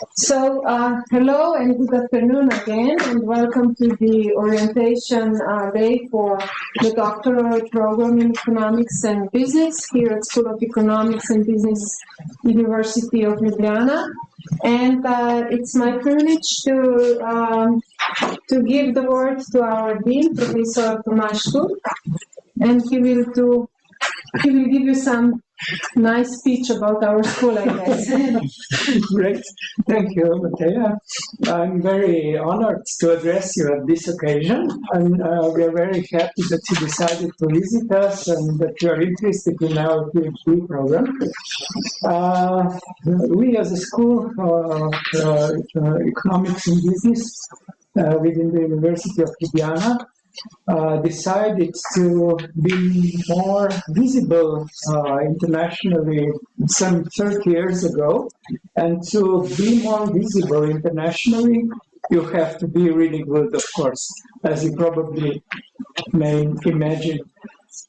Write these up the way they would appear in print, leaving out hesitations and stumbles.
Hello and good afternoon again, and welcome to the orientation day for the doctoral program in economics and business here at School of Economics and Business, University of Ljubljana. And it's my privilege to give the word to our dean, Professor Tomasz Tuk, and he will give you some nice speech about our school, I guess. Great. Thank you, Matea. I'm very honored to address you at this occasion, and we are very happy that you decided to visit us and that you are interested in our PhD program. We as a school of economics and business within the University of Ljubljana decided to be more visible internationally some 30 years ago. And to be more visible internationally, you have to be really good, of course, as you probably may imagine.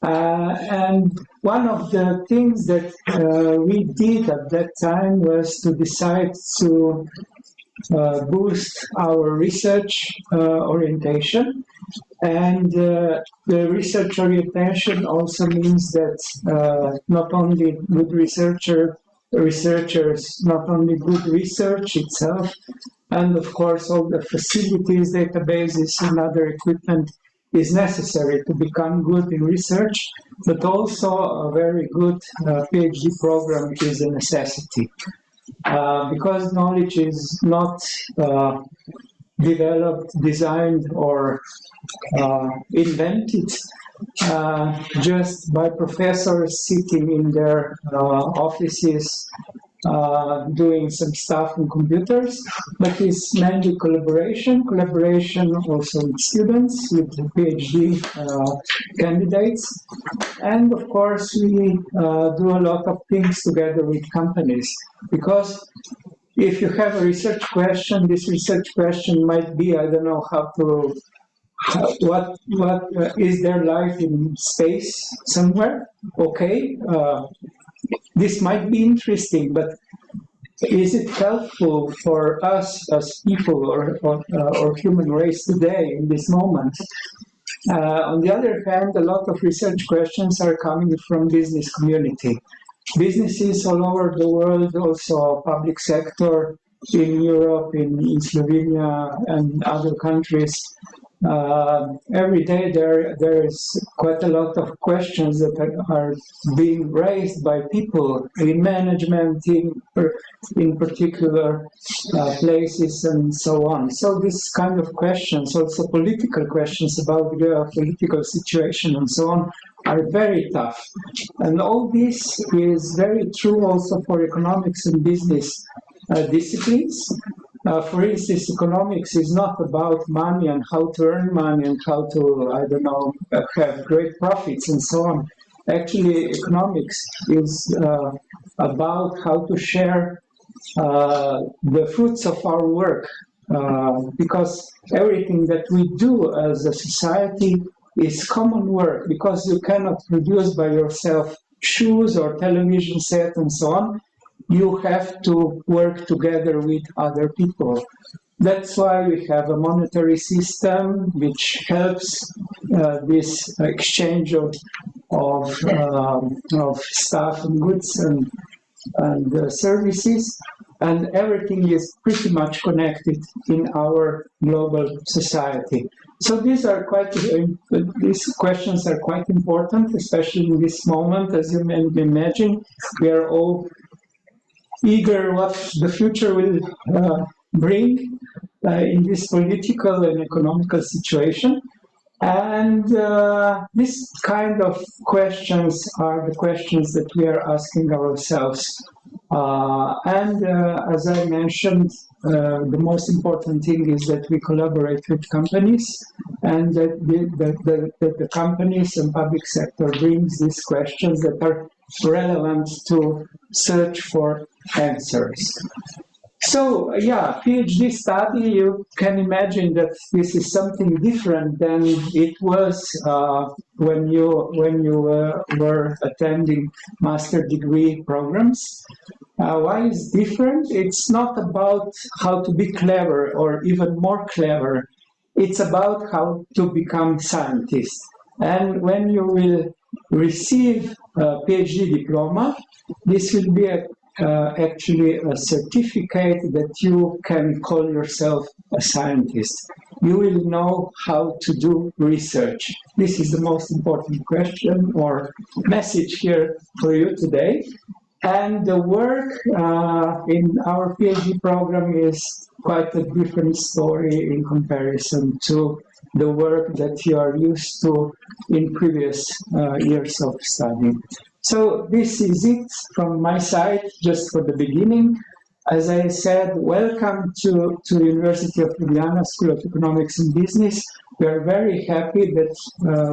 And one of the things that we did at that time was to decide to boost our research orientation. And the research orientation also means that not only good researchers, not only good research itself, and of course all the facilities, databases, and other equipment is necessary to become good in research, but also a very good PhD program is a necessity. Because knowledge is not developed, designed, or invented just by professors sitting in their offices doing some stuff on computers, but it's mainly collaboration also with students, with PhD candidates, and of course we do a lot of things together with companies, because if you have a research question, this research question might be, I don't know what is their life in space somewhere? Okay, this might be interesting, but is it helpful for us as people or human race today in this moment? On the other hand, a lot of research questions are coming from business community. Businesses all over the world, also public sector in Europe, in Slovenia and other countries. Every day there is quite a lot of questions that are being raised by people in management, in particular places and so on. So this kind of questions, also political questions about the political situation and so on, are very tough. And all this is very true also for economics and business disciplines. For instance, economics is not about money and how to earn money and how to, I don't know, have great profits and so on. Actually, economics is about how to share the fruits of our work, because everything that we do as a society is common work, because you cannot produce by yourself shoes or television set and so on. You have to work together with other people. That's why we have a monetary system which helps this exchange of stuff and goods and services, and everything is pretty much connected in our global society. So these questions are quite important, especially in this moment. As you may imagine, we are all eager what the future will bring in this political and economical situation. And this kind of questions are the questions that we are asking ourselves. As I mentioned, the most important thing is that we collaborate with companies, and that the companies and public sector brings these questions that are relevant to search for answers. So yeah, PhD study, you can imagine that this is something different than it was when you were attending master degree programs. Why is different? It's not about how to be clever or even more clever. It's about how to become scientist. And when you will receive a PhD diploma, this will be actually a certificate that you can call yourself a scientist. You will know how to do research. This is the most important question or message here for you today. And the work in our PhD program is quite a different story in comparison to the work that you are used to in previous years of study. So this is it from my side, just for the beginning. As I said, welcome to University of Ljubljana School of Economics and Business. We are very happy that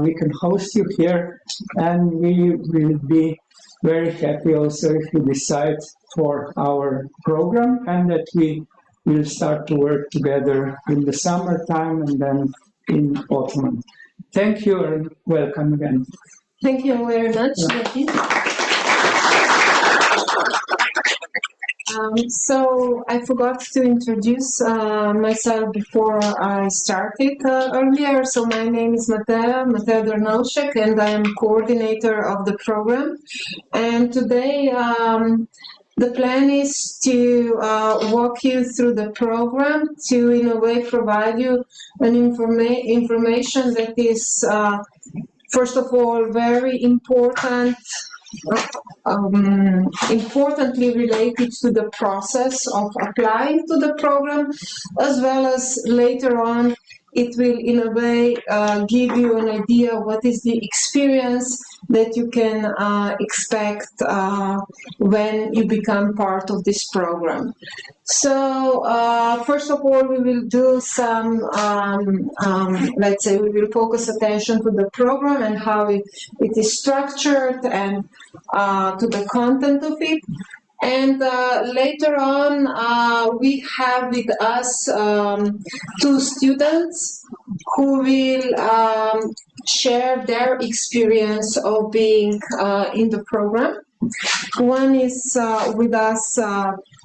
we can host you here, and we will be very happy also if you decide for our program and that we will start to work together in the summertime and then in autumn. Thank you and welcome again. Thank you very much, Becky. So I forgot to introduce myself before I started earlier. So my name is Matea Drnovšek, and I am coordinator of the program. And today the plan is to walk you through the program to, in a way, provide you an information that is, first of all, very important. Importantly related to the process of applying to the program, as well as later on it will in a way give you an idea what is the experience that you can expect when you become part of this program. So first of all, we will do some, let's say, we will focus attention to the program and how it is structured and to the content of it. And later on, we have with us two students who will share their experience of being in the program. One is with us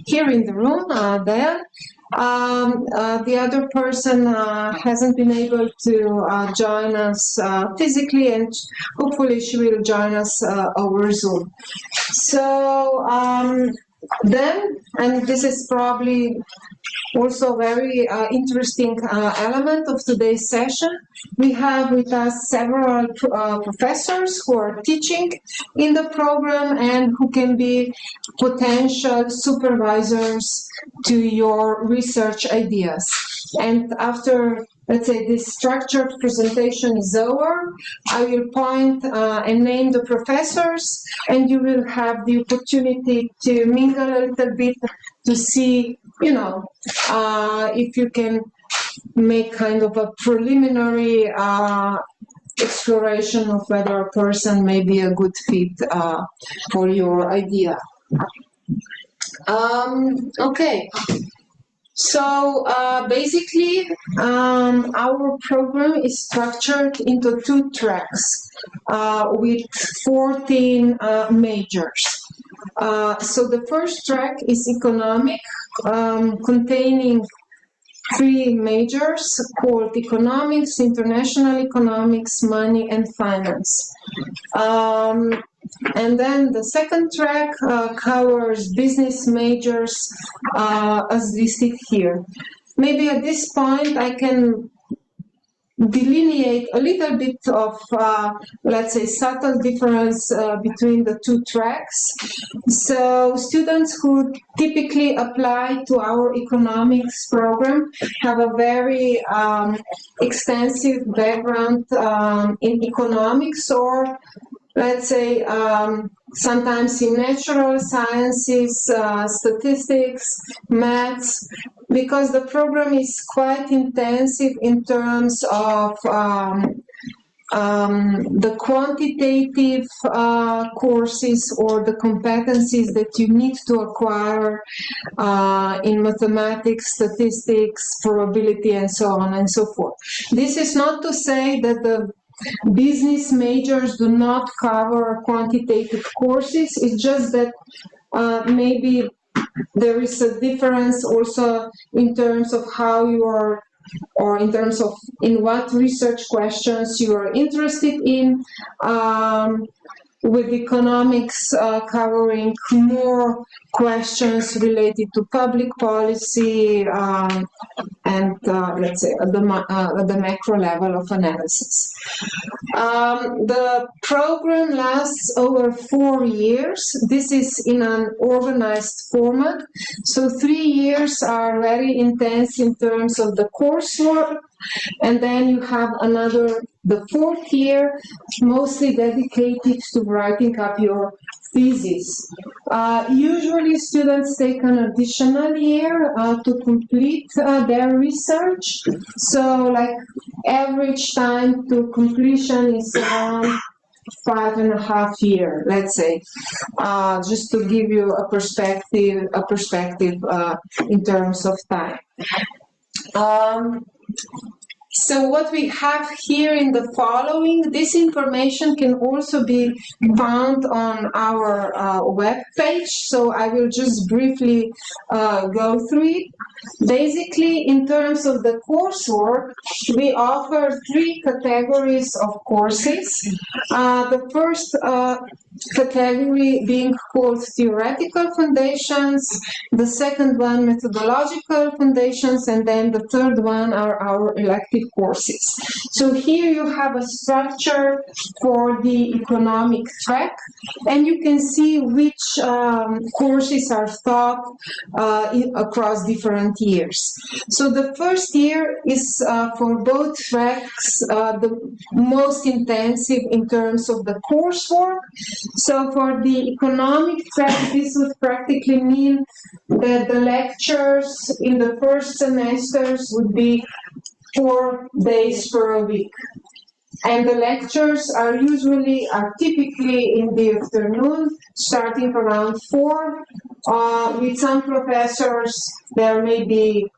here in the room, there. The other person hasn't been able to join us physically, and hopefully she will join us over Zoom. So then, and this is probably also a very interesting element of today's session, we have with us several professors who are teaching in the program and who can be potential supervisors to your research ideas. And after, let's say, this structured presentation is over, I will point and name the professors, and you will have the opportunity to mingle a little bit to see, you know, if you can make kind of a preliminary exploration of whether a person may be a good fit for your idea. Okay. So basically, our program is structured into two tracks with 14 majors. So the first track is economic, containing three majors called economics, international economics, money, and finance. And then the second track covers business majors as listed here. Maybe at this point I can delineate a little bit of, let's say, subtle difference between the two tracks. So students who typically apply to our economics program have a very extensive background in economics, or let's say sometimes in natural sciences, statistics, maths, because the program is quite intensive in terms of the quantitative courses or the competencies that you need to acquire in mathematics, statistics, probability, and so on and so forth. This is not to say that the business majors do not cover quantitative courses. It's just that maybe there is a difference also in terms of how you are, or in terms of in what research questions you are interested in, with economics covering more questions related to public policy and let's say at the macro level of analysis. The program lasts over 4 years. This is in an organized format. So 3 years are very intense in terms of the coursework, and then you have the 4th year, mostly dedicated to writing up your thesis. Usually students take an additional year to complete their research. So like average time to completion is around 5.5 years, let's say, just to give you a perspective in terms of time. So what we have here in the following, this information can also be found on our web page, so I will just briefly go through it. Basically, in terms of the coursework, we offer 3 categories of courses. The first category being called theoretical foundations, the second one methodological foundations, and then the third one are our elective courses. So here you have a structure for the economic track, and you can see which courses are taught across different years. So the first year is for both tracks the most intensive in terms of the coursework. So for the economic track, this would practically mean that the lectures in the first semesters would be 4 days per week. And the lectures are typically in the afternoon, starting around 4. With some professors, there may be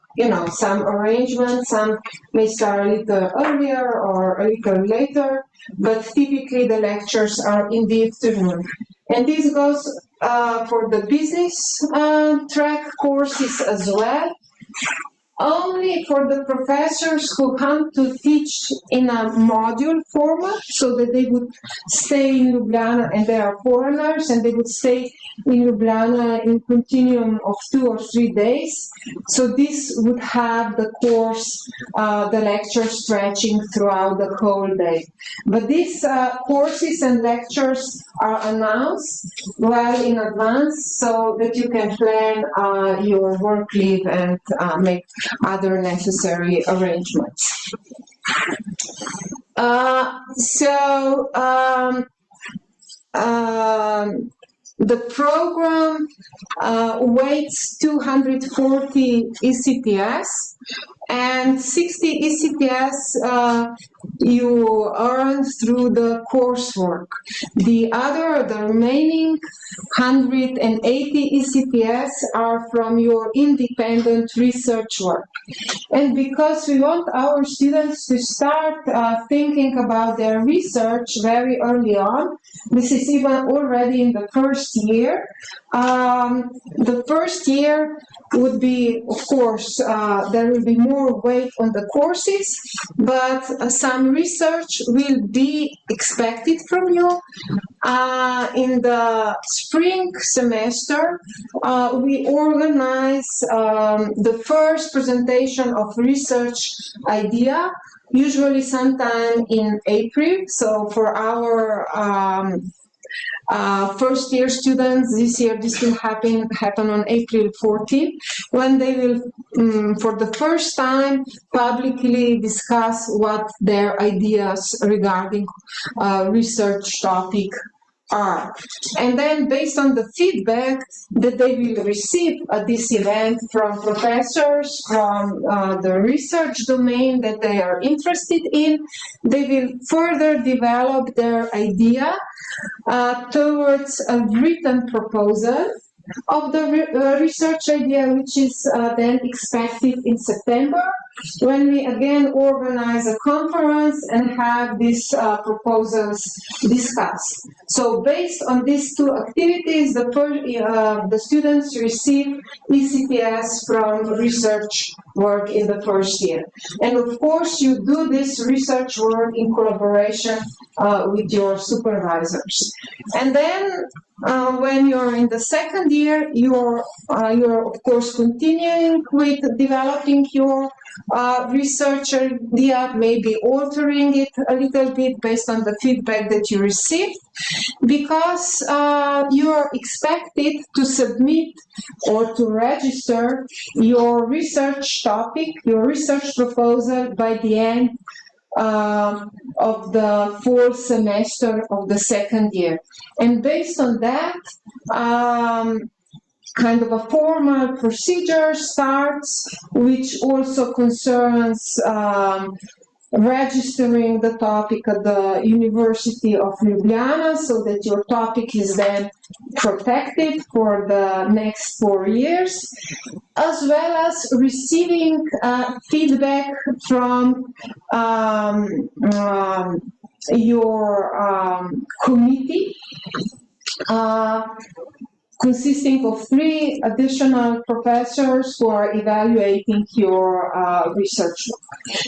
some arrangements. Some may start a little earlier or a little later, but typically the lectures are in the afternoon. And this goes for the business track courses as well. Only for the professors who come to teach in a module format, so that they would stay in Ljubljana, and they are foreigners, and they would stay in Ljubljana in continuum of 2 or 3 days. So this would have the course, the lecture stretching throughout the whole day. But these courses and lectures are announced well in advance, so that you can plan your work leave and make other necessary arrangements. The program weights 240 ECTS, and 60 ECTS you earn through the coursework. The remaining 180 ECTS are from your independent research work. And because we want our students to start thinking about their research very early on, this is even already in the first year. The first year would be, of course, there will be more weight on the courses, but some research will be expected from you. In the spring semester, we organize the first presentation of research idea, usually sometime in April. So for our first year students, this year this will happen on April 14th, when they will, for the first time, publicly discuss what their ideas regarding research topic are. And then based on the feedback that they will receive at this event from professors, from the research domain that they are interested in, they will further develop their idea towards a written proposal of the research idea, which is then expected in September, when we again organize a conference and have these proposals discussed. So based on these two activities, the students receive ECTS from research work in the first year. And of course, you do this research work in collaboration with your supervisors. And then when you're in the second year, you're of course continuing with developing your research idea, maybe altering it a little bit based on the feedback that you received, because you are expected to submit or to register your research topic, your research proposal by the end of the fall semester of the second year. And based on that, kind of a formal procedure starts, which also concerns registering the topic at the University of Ljubljana, so that your topic is then protected for the next 4 years, as well as receiving feedback from your committee, consisting of 3 additional professors who are evaluating your research.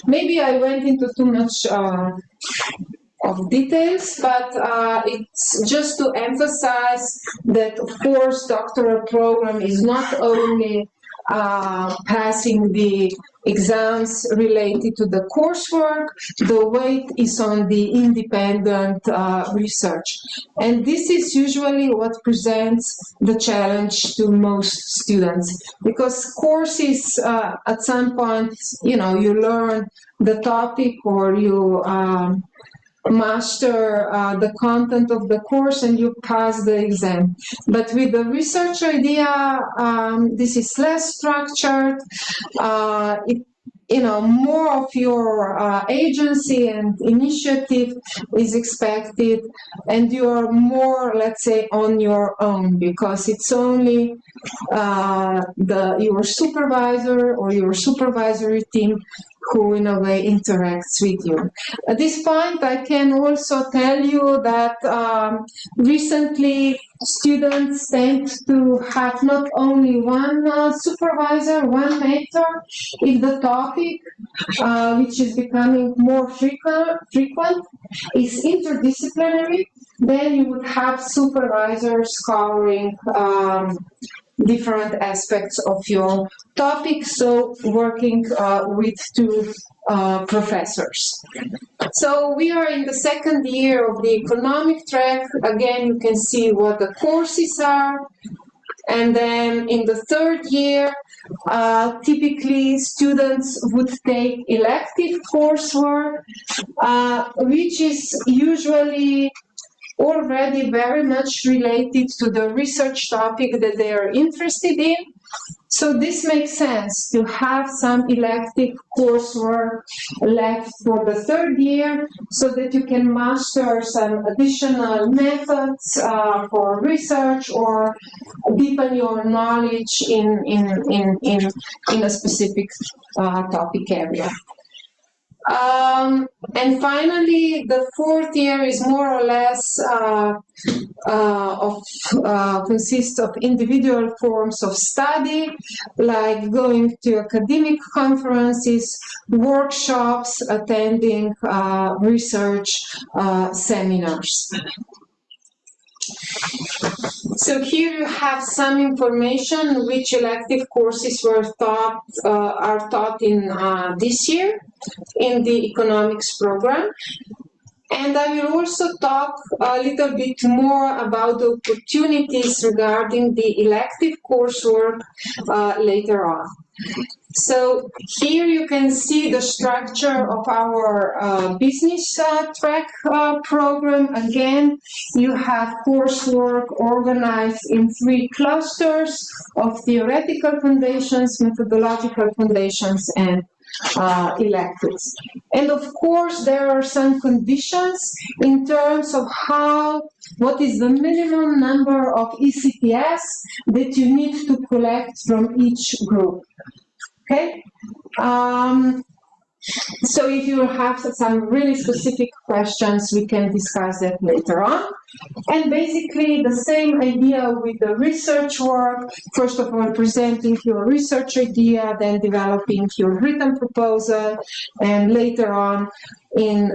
Maybe I went into too much of details, but it's just to emphasize that, of course, doctoral program is not only passing the exams related to the coursework, the weight is on the independent research. And this is usually what presents the challenge to most students, because courses at some point, you learn the topic or you master the content of the course and you pass the exam. But with the research idea, this is less structured. More of your agency and initiative is expected, and you're more, let's say, on your own, because it's only your supervisor or your supervisory team who in a way interacts with you. At this point, I can also tell you that recently students tend to have not only one supervisor, one mentor. If the topic, which is becoming more frequent, is interdisciplinary, then you would have supervisors covering different aspects of your topic, so working with 2 professors. So we are in the second year of the economic track. Again, you can see what the courses are. And then in the third year, typically students would take elective coursework, which is usually already very much related to the research topic that they are interested in. So this makes sense to have some elective coursework left for the third year, so that you can master some additional methods for research or deepen your knowledge in a specific topic area. And finally, the fourth year is more or less consists of individual forms of study, like going to academic conferences, workshops, attending research seminars. So here you have some information which elective courses are taught in this year in the economics program. And I will also talk a little bit more about the opportunities regarding the elective coursework later on. So here you can see the structure of our business track program. Again, you have coursework organized in 3 clusters of theoretical foundations, methodological foundations, and electives. And of course, there are some conditions in terms of what is the minimum number of ECTS that you need to collect from each group. Okay? So if you have some really specific questions, we can discuss that later on. And basically the same idea with the research work. First of all, presenting your research idea, then developing your written proposal, and later on in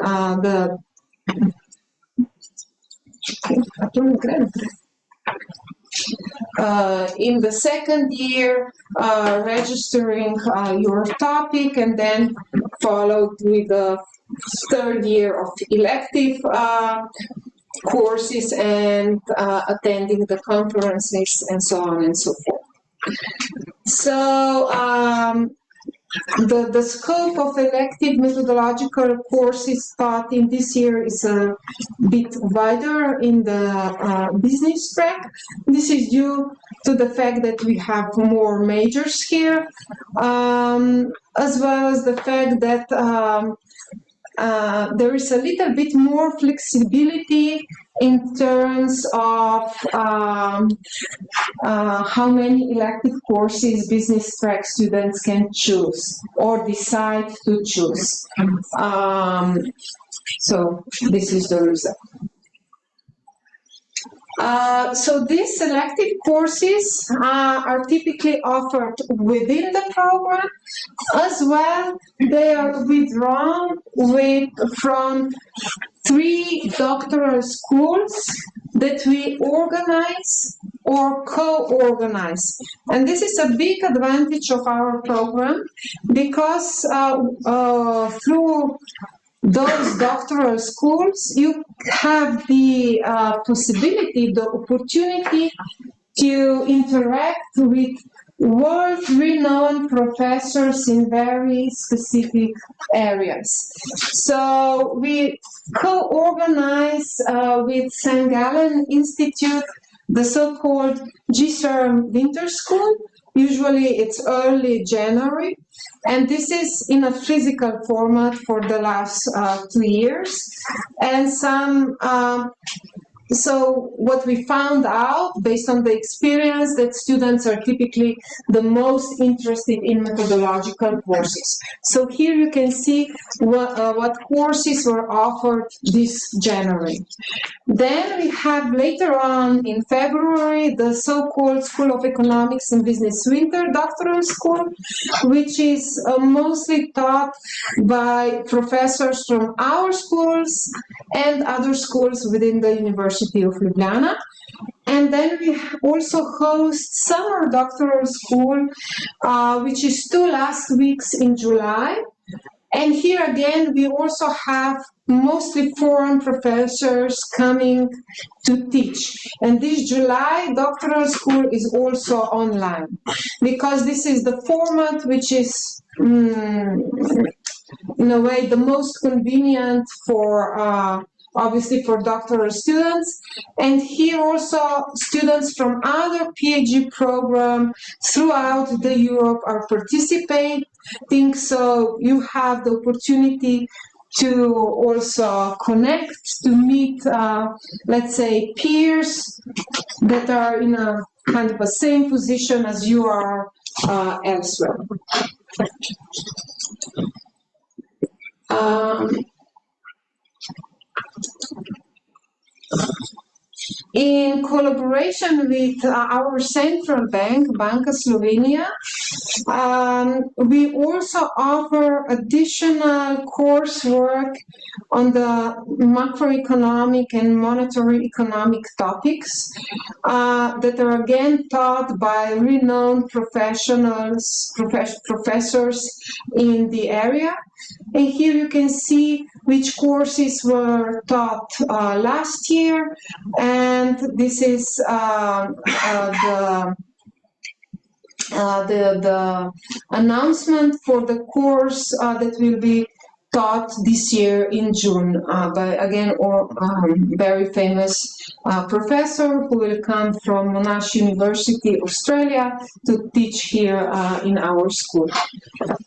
in the second year, registering your topic, and then followed with the third year of elective courses and attending the conferences and so on and so forth. So the scope of elective methodological courses taught in this year is a bit wider in the business track. This is due to the fact that we have more majors here, as well as the fact that there is a little bit more flexibility in terms of how many elective courses business track students can choose or decide to choose. So this is the result. So these selective courses are typically offered within the program. As well, they are withdrawn from 3 doctoral schools that we organize or co-organize. And this is a big advantage of our program because through those doctoral schools, you have the possibility, the opportunity to interact with world-renowned professors in very specific areas. So we co-organize with St. Gallen Institute the so-called GCERM Winter School. Usually it's early January, and this is in a physical format for the last 2 years. And so what we found out, based on the experience, that students are typically the most interested in methodological courses. So here you can see what courses were offered this January. Then we have later on in February the so-called School of Economics and Business Winter Doctoral School, which is mostly taught by professors from our schools and other schools within the University of Ljubljana. And then we also host summer doctoral school, which is 2 last weeks in July. And here again, we also have mostly foreign professors coming to teach. And this July doctoral school is also online, because this is the format which is, in a way, the most convenient for obviously for doctoral students. And here also students from other PhD programs throughout the Europe are participating. So you have the opportunity to also connect, to meet, let's say, peers that are in a kind of a same position as you are elsewhere. In collaboration with our central bank, Banka Slovenia, we also offer additional coursework on the macroeconomic and monetary economic topics that are again taught by renowned professors in the area. And here you can see which courses were taught last year, and this is the announcement for the course that will be taught this year in June by, again, very famous professor who will come from Monash University, Australia, to teach here in our school.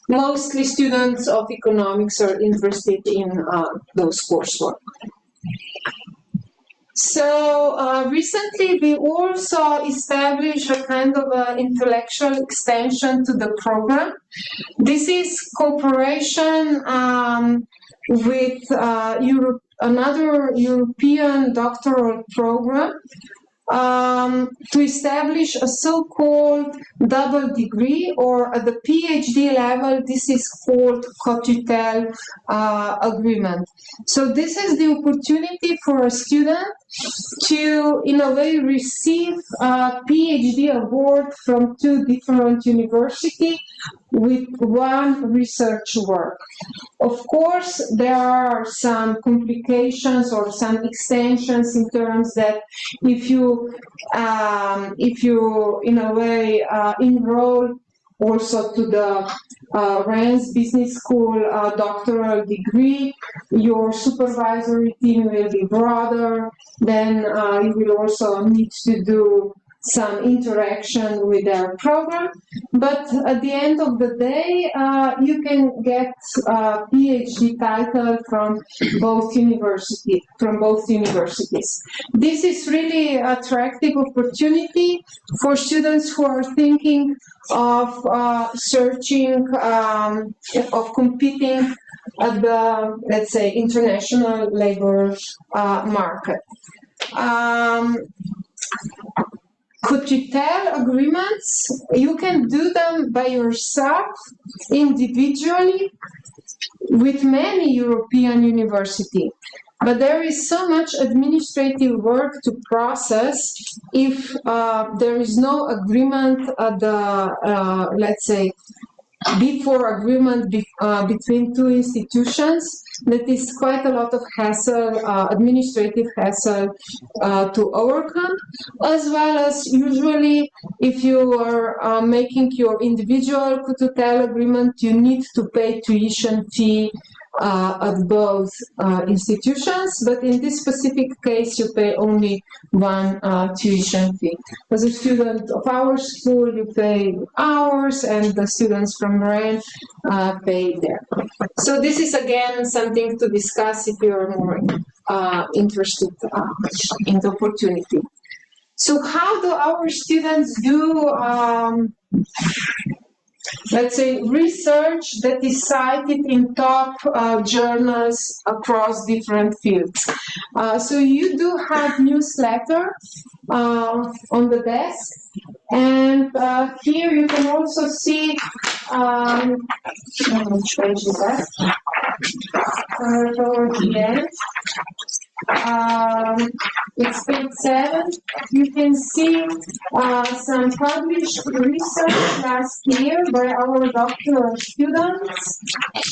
Mostly students of economics are interested in those coursework. So recently we also established a kind of intellectual extension to the program. This is cooperation with another European doctoral program to establish a so-called double degree, or at the PhD level, this is called co-tutel agreement. So this is the opportunity for a student to, in a way, receive a PhD award from two different universities with one research work. Of course, there are some complications or some extensions in terms that if you in a way enroll also to the Rennes Business School doctoral degree, your supervisory team will be broader. Then you will also need to do some interaction with their program, but at the end of the day, you can get a PhD title from both universities. This is really attractive opportunity for students who are thinking of searching, of competing at the, let's say, international labor market. Co-tutel agreements, you can do them by yourself, individually, with many European universities. But there is so much administrative work to process if there is no agreement at the, let's say, before agreement between two institutions. That is quite a lot of hassle, administrative hassle to overcome, as well as usually if you are making your individual co-tutel agreement, you need to pay tuition fee at both institutions, but in this specific case you pay only one tuition fee. As a student of our school, you pay ours, and the students from Rennes pay there. So this is again something to discuss if you are more interested in the opportunity. So how do our students do let's say, research that is cited in top journals across different fields? So you do have newsletter on the desk, and here you can also see, which page is that? Towards the end. It's page 7. You can see some published research last year by our doctoral students.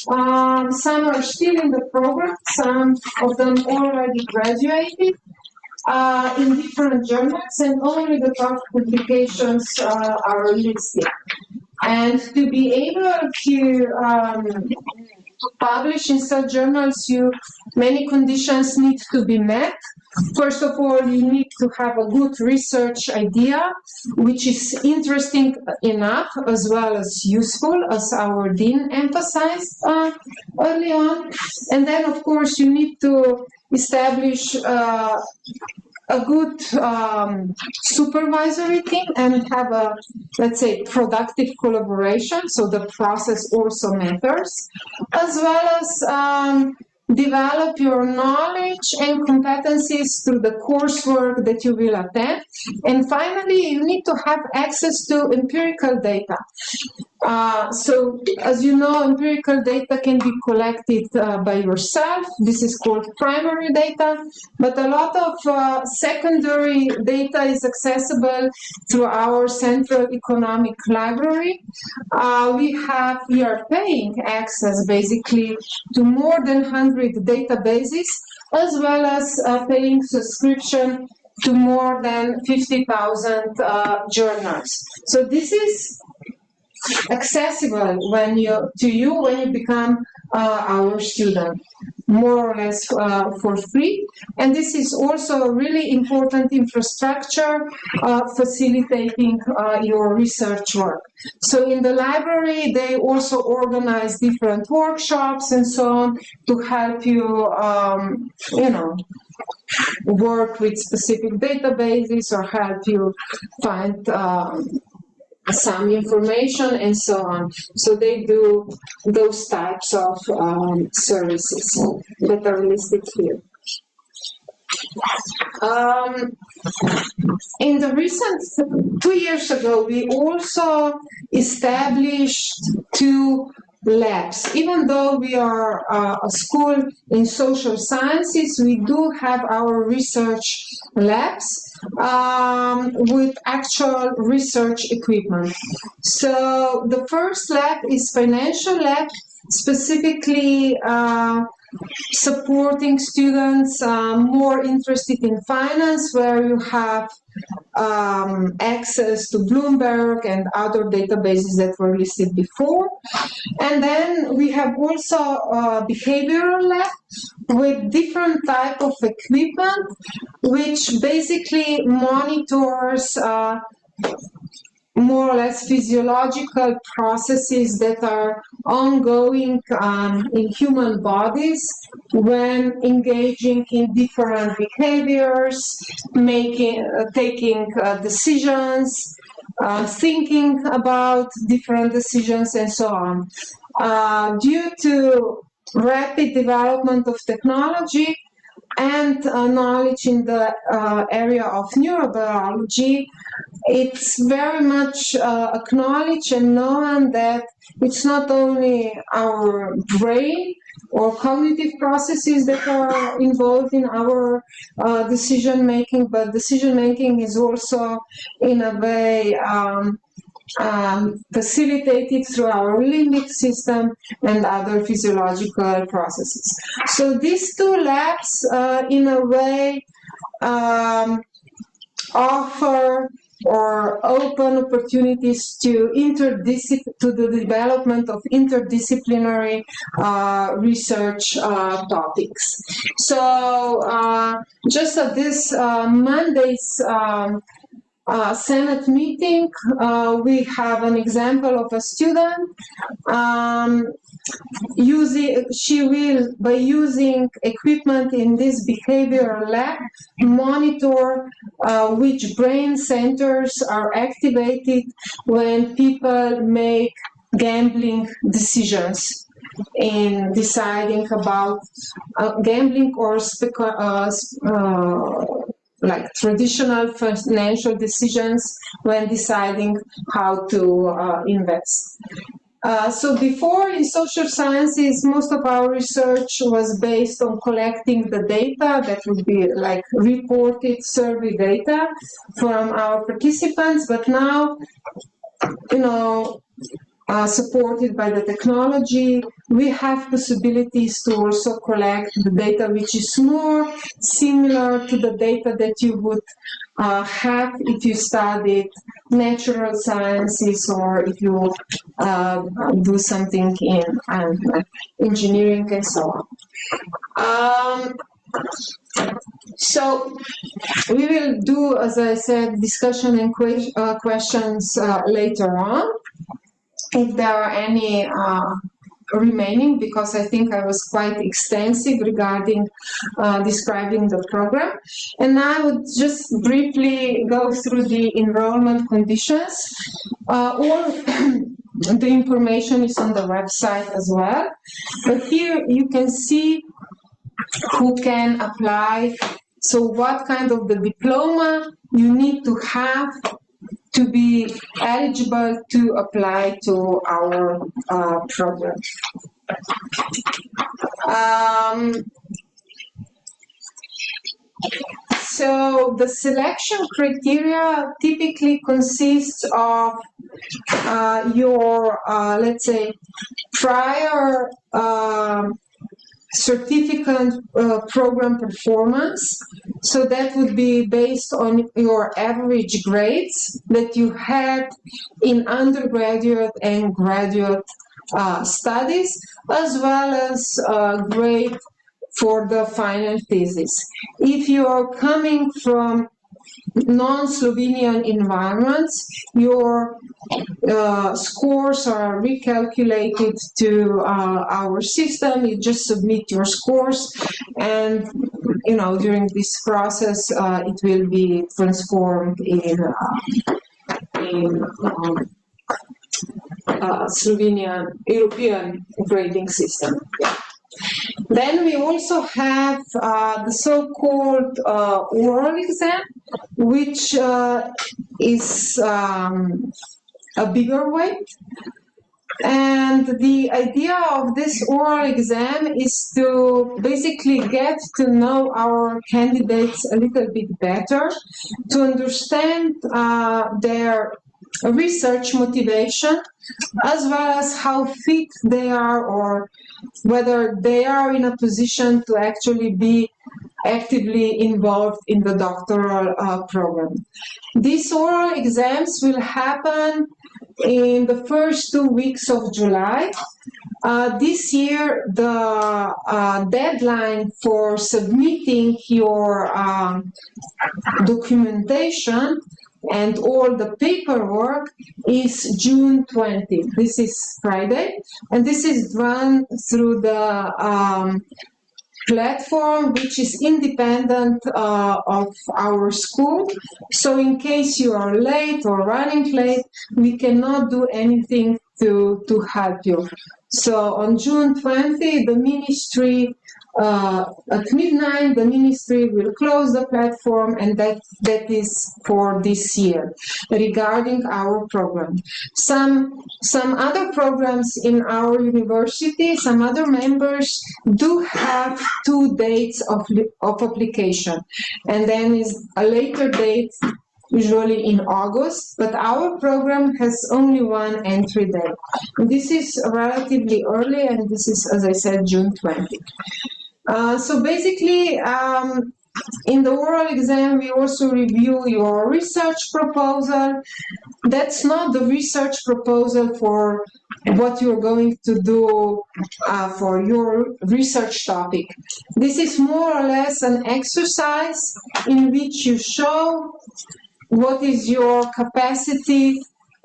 Some are still in the program, some of them already graduated in different journals, and only the top publications are listed. And to be able to publish in such journals, many conditions need to be met. First of all, you need to have a good research idea, which is interesting enough as well as useful, as our dean emphasized early on. And then, of course, you need to establish a good supervisory team and have a, let's say, productive collaboration, so the process also matters, as well as develop your knowledge and competencies through the coursework that you will attend. And finally, you need to have access to empirical data. So, as you know, empirical data can be collected by yourself. This is called primary data, but a lot of secondary data is accessible through our Central Economic Library. We are paying access basically to more than 100 databases, as well as paying subscription to more than 50,000 journals. So this is accessible when you become our student, more or less for free. And this is also a really important infrastructure facilitating your research work. So in the library, they also organize different workshops and so on to help you, work with specific databases or help you find some information and so on. So they do those types of services that are listed here. In the recent 2 years ago, we also established 2 labs. Even though we are a school in social sciences, we do have our research labs with actual research equipment. So the first lab is financial lab, specifically supporting students more interested in finance, where you have access to Bloomberg and other databases that were listed before. And then we have also a behavioral lab with different type of equipment, which basically monitors more or less physiological processes that are ongoing in human bodies when engaging in different behaviors, taking decisions, thinking about different decisions, and so on. Due to rapid development of technology and knowledge in the area of neurobiology, it's very much acknowledged and known that it's not only our brain or cognitive processes that are involved in our decision making, but decision making is also in a way facilitated through our limbic system and other physiological processes. So these 2 labs, in a way, offer or open opportunities to the development of interdisciplinary research topics. So just at this Monday's Senate meeting, we have an example of a student she will, by using equipment in this behavioral lab, monitor which brain centers are activated when people make gambling decisions in deciding about gambling or like traditional financial decisions when deciding how to invest. So before, in social sciences, most of our research was based on collecting the data that would be like reported survey data from our participants, but now, supported by the technology, we have possibilities to also collect the data which is more similar to the data that you would have if you studied natural sciences or if you do something in engineering and so on. So we will do, as I said, discussion and questions later on, if there are any remaining, because I think I was quite extensive regarding describing the program. And I would just briefly go through the enrollment conditions. All the information is on the website as well. But here you can see who can apply. So what kind of the diploma you need to have to be eligible to apply to our program. So the selection criteria typically consists of your, let's say, prior certificate program performance. So that would be based on your average grades that you had in undergraduate and graduate studies, as well as grade for the final thesis. If you are coming from non-Slovenian environments, your scores are recalculated to our system. You just submit your scores, and during this process, it will be transformed in Slovenian European grading system. Then we also have the so-called oral exam, which is a bigger weight. And the idea of this oral exam is to basically get to know our candidates a little bit better, to understand their research motivation, as well as how fit they are, or whether they are in a position to actually be actively involved in the doctoral program. These oral exams will happen in the first 2 weeks of July. This year, the deadline for submitting your documentation and all the paperwork is June 20. This is Friday, and this is run through the platform which is independent of our school. So in case you are late or running late, we cannot do anything to help you. So on June 20, the ministry, at midnight, the ministry will close the platform, and that is for this year regarding our program. Some other programs in our university, some other members do have 2 dates of application, and then is a later date, usually in August, but our program has only 1 entry date. This is relatively early, and this is, as I said, June 20. So basically, in the oral exam, we also review your research proposal. That's not the research proposal for what you're going to do for your research topic. This is more or less an exercise in which you show what is your capacity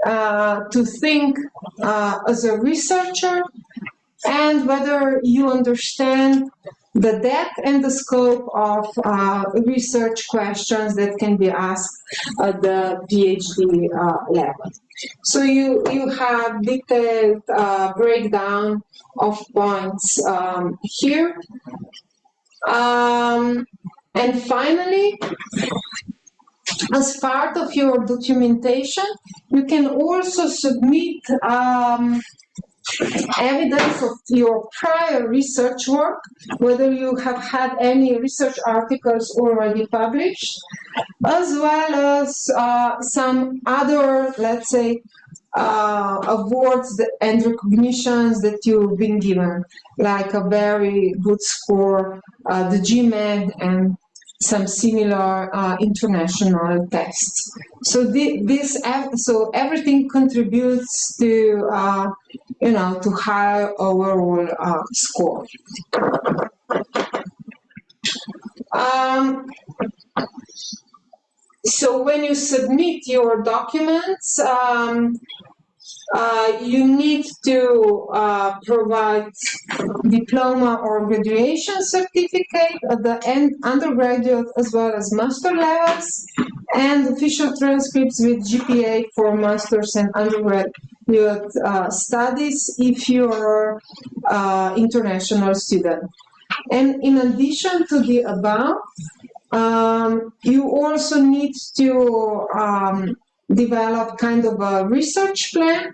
to think as a researcher, and whether you understand the depth and the scope of research questions that can be asked at the PhD level. So you have detailed breakdown of points here. And finally, as part of your documentation, you can also submit evidence of your prior research work, whether you have had any research articles already published, as well as some other, let's say, awards and recognitions that you've been given, like a very good score, the GMAT, and some similar international tests. So so everything contributes to to higher overall score. So when you submit your documents, you need to provide diploma or graduation certificate at the undergraduate as well as master levels, and official transcripts with GPA for master's and undergraduate studies if you're international student. And in addition to the above, you also need to develop kind of a research plan.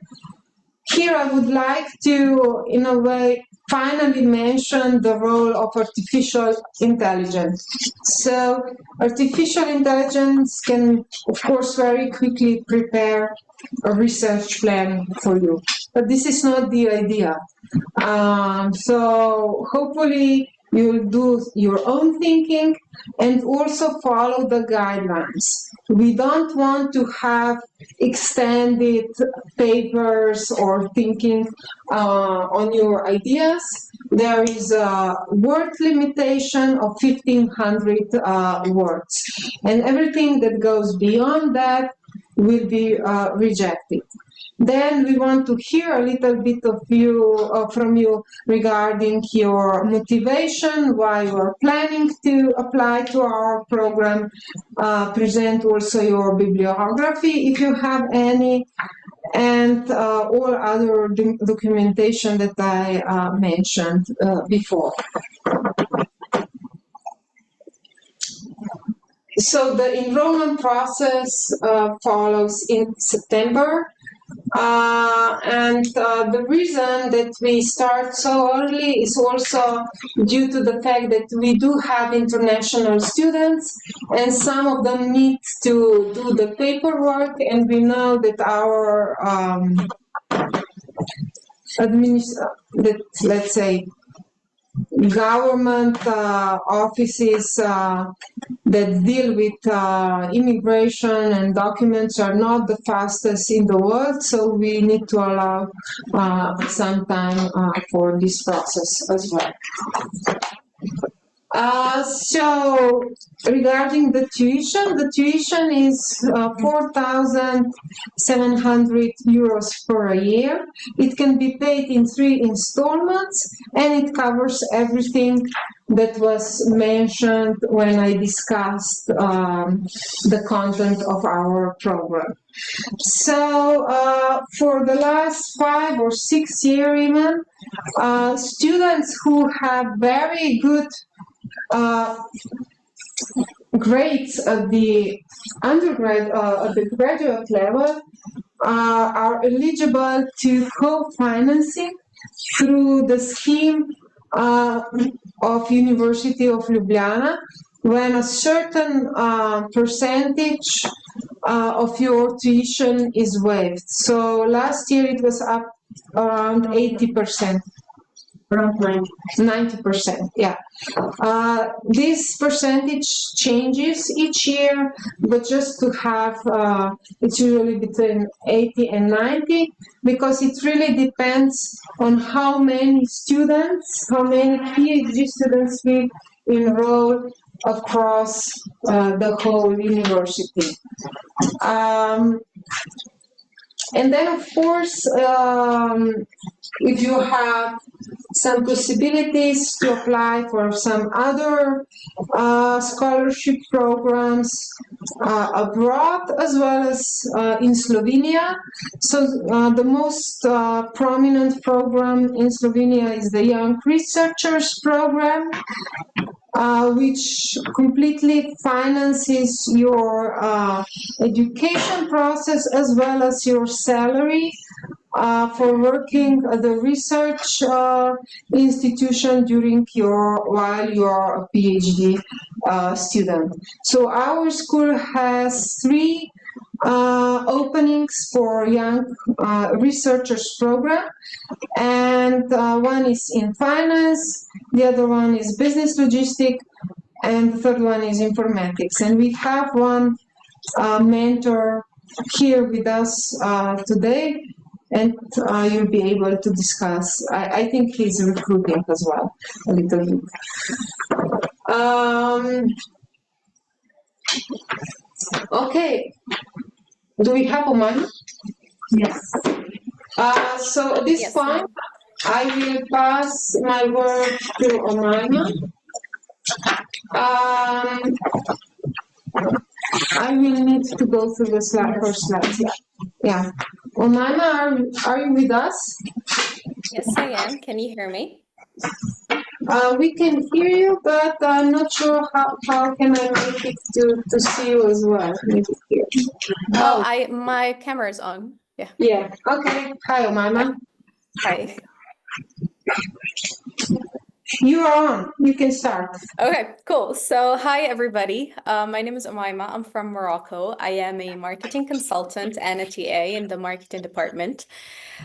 Here I would like to, in a way, finally mention the role of artificial intelligence. So artificial intelligence can, of course, very quickly prepare a research plan for you. But this is not the idea. So hopefully you'll do your own thinking and also follow the guidelines. We don't want to have extended papers or thinking on your ideas. There is a word limitation of 1,500 words, and everything that goes beyond that will be rejected. Then we want to hear a little bit of from you regarding your motivation, why you are planning to apply to our program. Present also your bibliography if you have any, and all other documentation that I mentioned before. So the enrollment process follows in September. The reason that we start so early is also due to the fact that we do have international students, and some of them need to do the paperwork, and we know that our let's say, government offices that deal with immigration and documents are not the fastest in the world, so we need to allow some time for this process as well. So regarding the tuition is 4,700 euros per year. It can be paid in 3 installments, and it covers everything that was mentioned when I discussed the content of our program. So for the last 5 or 6 years even, students who have very good grades at the undergrad, at the graduate level, are eligible to co-financing through the scheme of University of Ljubljana, when a certain percentage of your tuition is waived. So last year it was up around 80%. Around 90%, yeah. This percentage changes each year, but just to have, it's usually between 80 and 90, because it really depends on how many students, how many PhD students we enroll across the whole university. And then, of course, if you have some possibilities to apply for some other scholarship programs abroad, as well as in Slovenia. So the most prominent program in Slovenia is the Young Researchers Program, which completely finances your education process as well as your salary for working at the research institution while you are a PhD student. So our school has 3 openings for young researchers program, and one is in finance, the other one is business logistics, and the third one is informatics. And we have one mentor here with us today, and you'll be able to discuss. I think he's recruiting as well, a little bit. Okay. Do we have Oman? Yes. So at this point, I will pass my word to Omaima. I will need to go through the first slides. Yeah. Omaima, are you with us? Yes, I am. Can you hear me? We can hear you, but I'm not sure how can I make it to see you as well. Maybe here. Oh, my camera is on. Yeah. Yeah. Okay. Hi, Omaima. Hi. You are on. You can start. Okay, cool. So, hi everybody. My name is Umaima. I'm from Morocco. I am a marketing consultant and a TA in the marketing department.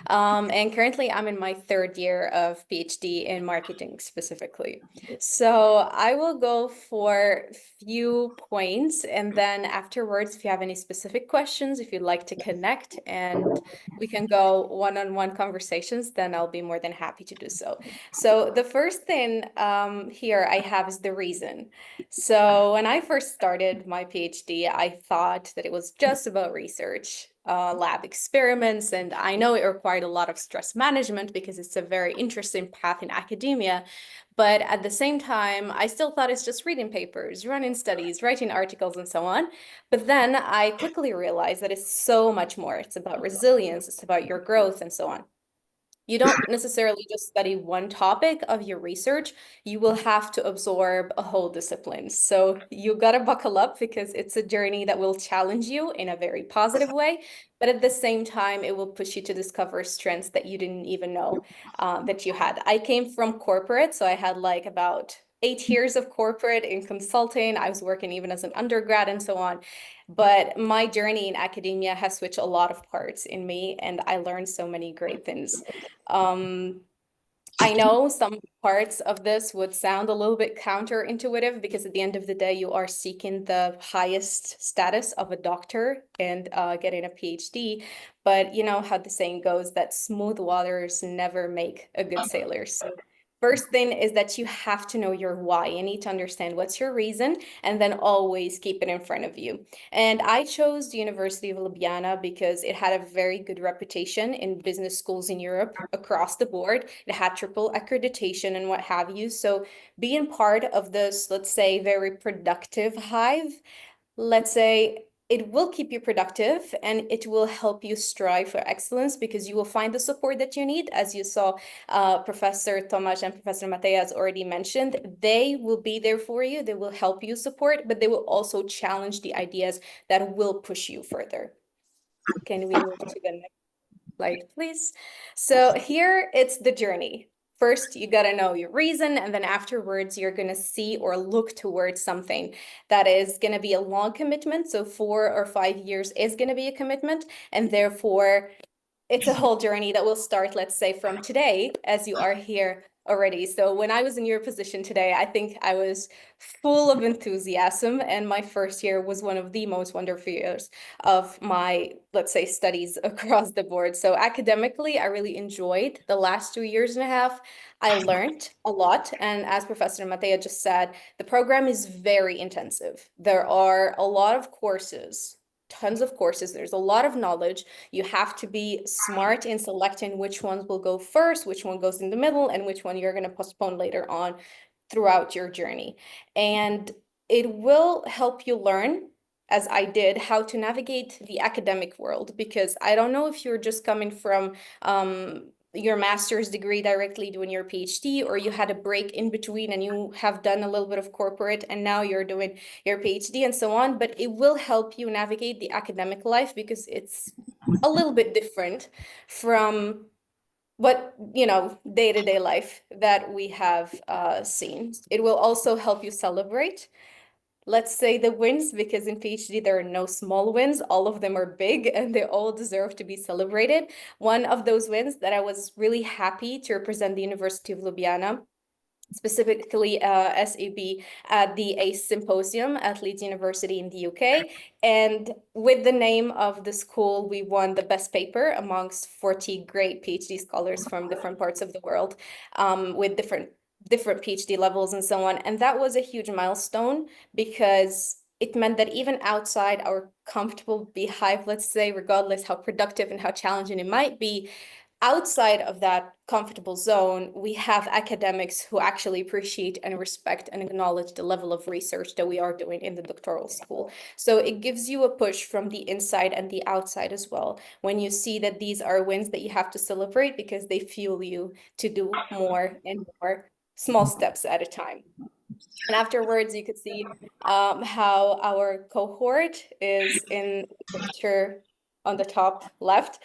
And currently, I'm in my third year of PhD in marketing specifically. So, I will go for a few points, and then afterwards, if you have any specific questions, if you'd like to connect, and we can go one-on-one conversations, then I'll be more than happy to do so. So the first thing here I have is the reason. So when I first started my PhD, I thought that it was just about research, lab experiments, and I know it required a lot of stress management because it's a very interesting path in academia. But at the same time, I still thought it's just reading papers, running studies, writing articles, and so on. But then I quickly realized that it's so much more. It's about resilience, it's about your growth, and so on. You don't necessarily just study one topic of your research, you will have to absorb a whole discipline. So you gotta buckle up because it's a journey that will challenge you in a very positive way, but at the same time, it will push you to discover strengths that you didn't even know that you had. I came from corporate, so I had like about 8 years of corporate in consulting. I was working even as an undergrad and so on. But my journey in academia has switched a lot of parts in me, and I learned so many great things. Um, I know some parts of this would sound a little bit counterintuitive because at the end of the day, you are seeking the highest status of a doctor and getting a PhD. But you know how the saying goes that smooth waters never make a good sailor. So first thing is that you have to know your why. You need to understand what's your reason and then always keep it in front of you. And I chose the University of Ljubljana because it had a very good reputation in business schools in Europe across the board. It had triple accreditation and what have you. So being part of this, let's say, very productive hive, let's say it will keep you productive and it will help you strive for excellence because you will find the support that you need. As you saw, Professor Tomasz and Professor Mateja has already mentioned, they will be there for you. They will help you support, but they will also challenge the ideas that will push you further. Can we move to the next slide, please? So here it's the journey. First, you got to know your reason, and then afterwards, you're going to see or look towards something that is going to be a long commitment. So 4 or 5 years is going to be a commitment, and therefore, it's a whole journey that will start, let's say, from today, as you are here already. So when I was in your position today, I think I was full of enthusiasm, and my first year was one of the most wonderful years of my, let's say, studies across the board. So academically, I really enjoyed the last 2 years and a half. I learned a lot, and as Professor Mateja just said, the program is very intensive. There are a lot of courses, tons of courses. There's a lot of knowledge. You have to be smart in selecting which ones will go first, which one goes in the middle, and which one you're going to postpone later on throughout your journey. And it will help you learn, as I did, how to navigate the academic world, because I don't know if you're just coming from your master's degree directly doing your PhD, or you had a break in between and you have done a little bit of corporate and now you're doing your PhD and so on, but it will help you navigate the academic life because it's a little bit different from what, you know, day-to-day life that we have seen. It will also help you celebrate, let's say, the wins, because in PhD there are no small wins. All of them are big and they all deserve to be celebrated. One of those wins that I was really happy to represent the University of Ljubljana, specifically SAB, at the ACE Symposium at Leeds University in the UK. And with the name of the school, we won the best paper amongst 40 great PhD scholars from different parts of the world, with different PhD levels and so on. And that was a huge milestone because it meant that even outside our comfortable beehive, let's say, regardless how productive and how challenging it might be, outside of that comfortable zone, we have academics who actually appreciate and respect and acknowledge the level of research that we are doing in the doctoral school. So it gives you a push from the inside and the outside as well, when you see that these are wins that you have to celebrate because they fuel you to do more and more small steps at a time. And afterwards, you could see how our cohort is in the picture on the top left.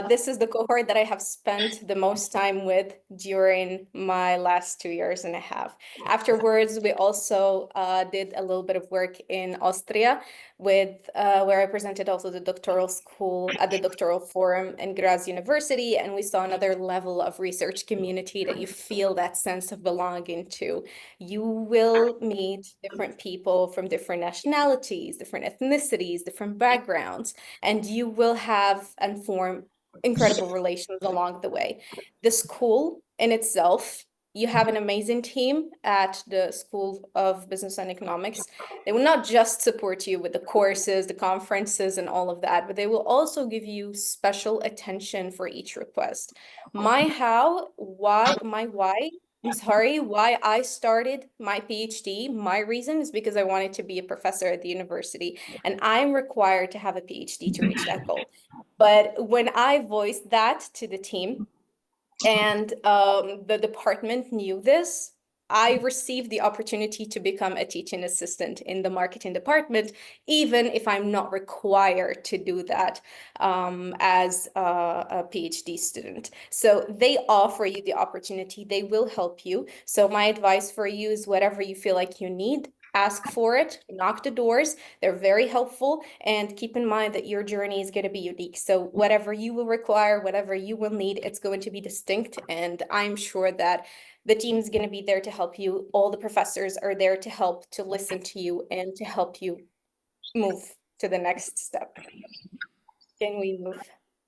This is the cohort that I have spent the most time with during my last 2 years and a half. Afterwards, we also did a little bit of work in Austria with where I presented also the doctoral school at the doctoral forum in Graz University, and we saw another level of research community that you feel that sense of belonging to. You will meet different people from different nationalities, different ethnicities, different backgrounds, and you will have and form incredible relations along the way. The school in itself, you have an amazing team at the School of Business and Economics. They will not just support you with the courses, the conferences, and all of that, but they will also give you special attention for each request. My how, why, my why, I'm sorry, why I started my PhD, my reason is because I wanted to be a professor at the university, and I'm required to have a PhD to reach that goal. But when I voiced that to the team, and the department knew this, I received the opportunity to become a teaching assistant in the marketing department, even if I'm not required to do that as a PhD student. So they offer you the opportunity, they will help you. So my advice for you is whatever you feel like you need, ask for it, knock the doors. They're very helpful, and keep in mind that your journey is going to be unique. So whatever you will require, whatever you will need, it's going to be distinct. And I'm sure that the team is going to be there to help you. All the professors are there to help, to listen to you, and to help you move to the next step. Can we move?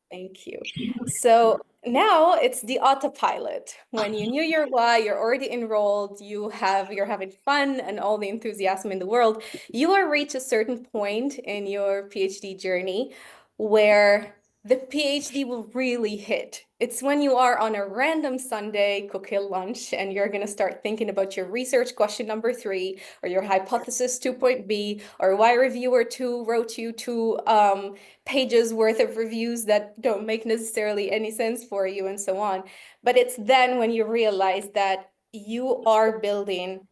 Thank you. So now it's the autopilot. When you knew your why, you're already enrolled, you're having fun and all the enthusiasm in the world, you will reach a certain point in your PhD journey where the PhD will really hit. It's when you are on a random Sunday cooking lunch and you're going to start thinking about your research question number 3 or your hypothesis 2.B or why reviewer 2 wrote you 2 pages worth of reviews that don't make necessarily any sense for you and so on. But it's then when you realize that you are building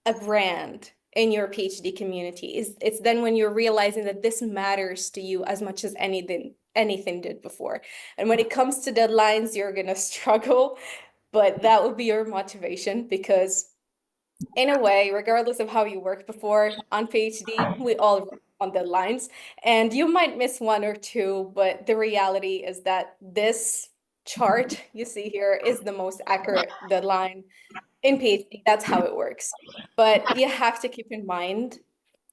a brand in your PhD community. It's then when you're realizing that this matters to you as much as anything did before. And when it comes to deadlines, you're gonna struggle, but that will be your motivation because in a way, regardless of how you worked before on PhD, we all run on deadlines, and you might miss 1 or 2, but the reality is that this chart you see here is the most accurate deadline in PhD. That's how it works. But you have to keep in mind,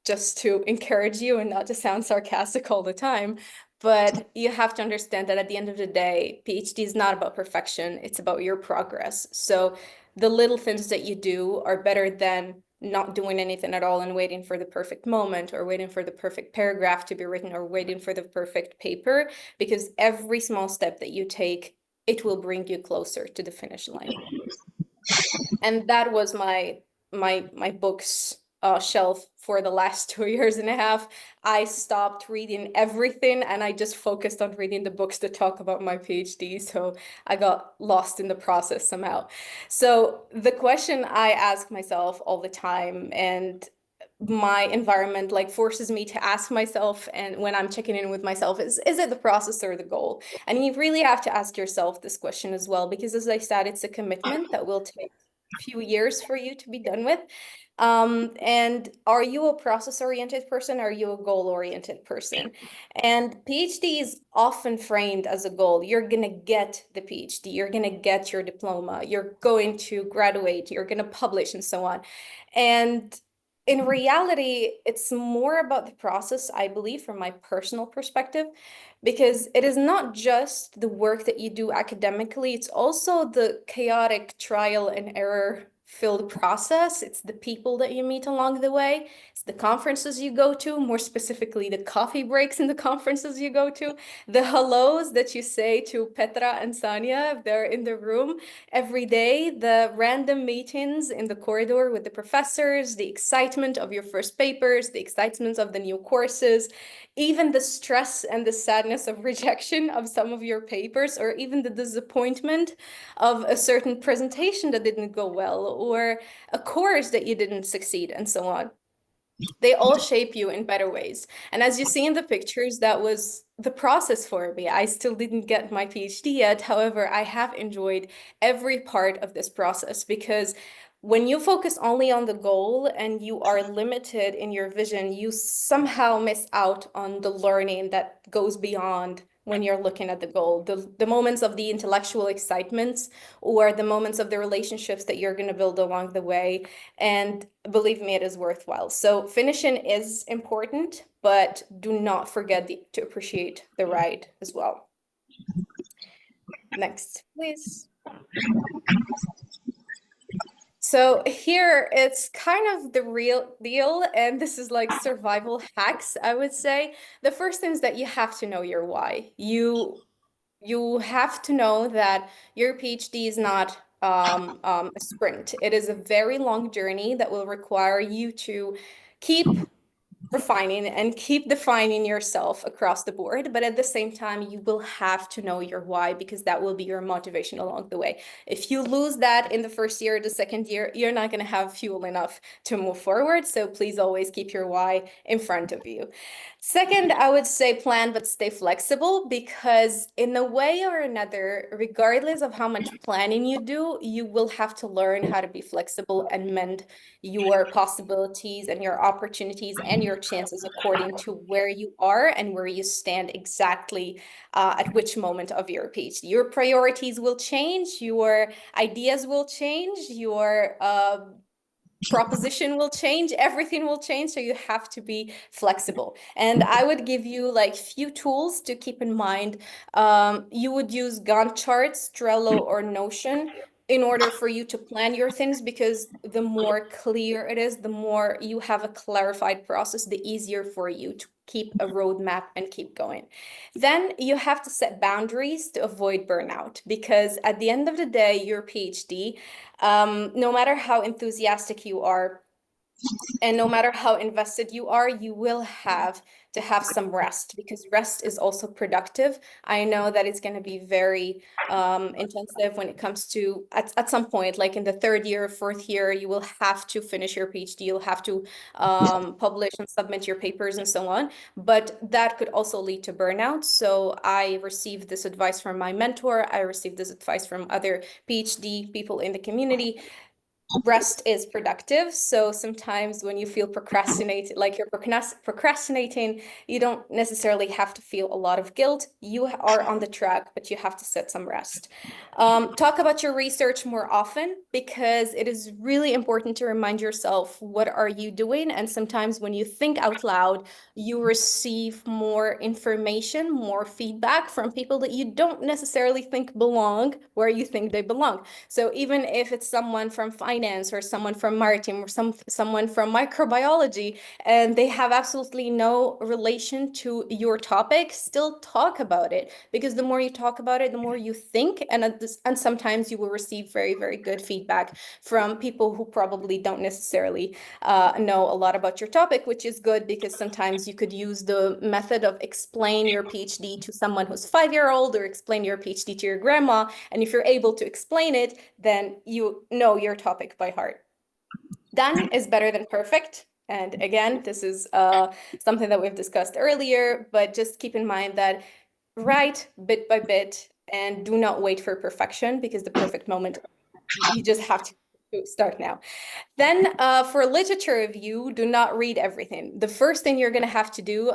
just to encourage you and not to sound sarcastic all the time, but you have to understand that at the end of the day, PhD is not about perfection, it's about your progress. So the little things that you do are better than not doing anything at all and waiting for the perfect moment or waiting for the perfect paragraph to be written or waiting for the perfect paper, because every small step that you take, it will bring you closer to the finish line. And that was my books shelf for the last 2 years and a half. I stopped reading everything and I just focused on reading the books that talk about my PhD. So I got lost in the process somehow. So the question I ask myself all the time, and my environment like forces me to ask myself, and when I'm checking in with myself, is it the process or the goal? And you really have to ask yourself this question as well, because as I said, it's a commitment that will take few years for you to be done with. And are you a process-oriented person? Or are you a goal-oriented person? And PhD is often framed as a goal. You're going to get the PhD, you're going to get your diploma, you're going to graduate, you're going to publish, and so on. And in reality, it's more about the process, I believe, from my personal perspective, because it is not just the work that you do academically, it's also the chaotic trial and error filled process. It's the people that you meet along the way. It's the conferences you go to, more specifically, the coffee breaks in the conferences you go to, the hellos that you say to Petra and Sanya if they're in the room every day, the random meetings in the corridor with the professors, the excitement of your first papers, the excitement of the new courses, even the stress and the sadness of rejection of some of your papers, or even the disappointment of a certain presentation that didn't go well, or a course that you didn't succeed, and so on. They all shape you in better ways. And as you see in the pictures, that was the process for me. I still didn't get my PhD yet. However, I have enjoyed every part of this process because when you focus only on the goal and you are limited in your vision, you somehow miss out on the learning that goes beyond when you're looking at the goal. The moments of the intellectual excitements or the moments of the relationships that you're going to build along the way. And believe me, it is worthwhile. So finishing is important, but do not forget to appreciate the ride as well. Next, please. So here it's kind of the real deal, and this is like survival hacks, I would say. The first thing is that you have to know your why. You have to know that your PhD is not a sprint. It is a very long journey that will require you to keep refining and keep defining yourself across the board. But at the same time, you will have to know your why because that will be your motivation along the way. If you lose that in the first year or the second year, you're not going to have fuel enough to move forward. So please always keep your why in front of you. Second, I would say plan but stay flexible because in a way or another, regardless of how much planning you do, you will have to learn how to be flexible and mend your possibilities and your opportunities and your chances according to where you are and where you stand exactly at which moment of your PhD. Your priorities will change, your ideas will change, your proposition will change, everything will change, so you have to be flexible. And I would give you like few tools to keep in mind. You would use Gantt charts, Trello, or Notion in order for you to plan your things, because the more clear it is, the more you have a clarified process, the easier for you to keep a roadmap and keep going. Then you have to set boundaries to avoid burnout, because at the end of the day, your PhD, no matter how enthusiastic you are, and no matter how invested you are, you will have to have some rest, because rest is also productive. I know that it's going to be very intensive when it comes to, at some point, like in the third year, fourth year, you will have to finish your PhD, you'll have to publish and submit your papers and so on. But that could also lead to burnout. So I received this advice from my mentor. I received this advice from other PhD people in the community. Rest is productive. So sometimes when you feel like you're procrastinating, you don't necessarily have to feel a lot of guilt. You are on the track, but you have to set some rest. Talk about your research more often, because it is really important to remind yourself, what are you doing? And sometimes when you think out loud, you receive more information, more feedback from people that you don't necessarily think belong where you think they belong. So even if it's someone from finance or someone from maritime or someone from microbiology, and they have absolutely no relation to your topic, still talk about it, because the more you talk about it, the more you think, and sometimes you will receive very, very good feedback from people who probably don't necessarily know a lot about your topic, which is good, because sometimes you could use the method of explain your PhD to someone who's 5-year-old, or explain your PhD to your grandma. And if you're able to explain it, then you know your topic by heart. Done is better than perfect. And again, this is something that we've discussed earlier, but just keep in mind that write bit by bit and do not wait for perfection, because the perfect moment, you just have to start now. Then for literature review, do not read everything. The first thing you're going to have to do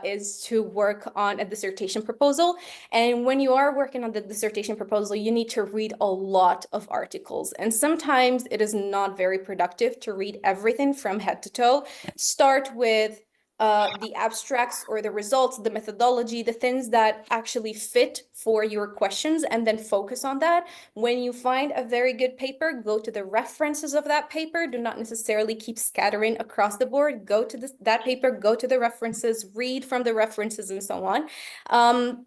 is to work on a dissertation proposal. And when you are working on the dissertation proposal, you need to read a lot of articles. And sometimes it is not very productive to read everything from head to toe. Start with the abstracts or the results, the methodology, the things that actually fit for your questions, and then focus on that. When you find a very good paper, go to the references of that paper. Do not necessarily keep scattering across the board. Go to that paper, go to the references, read from the references, and so on.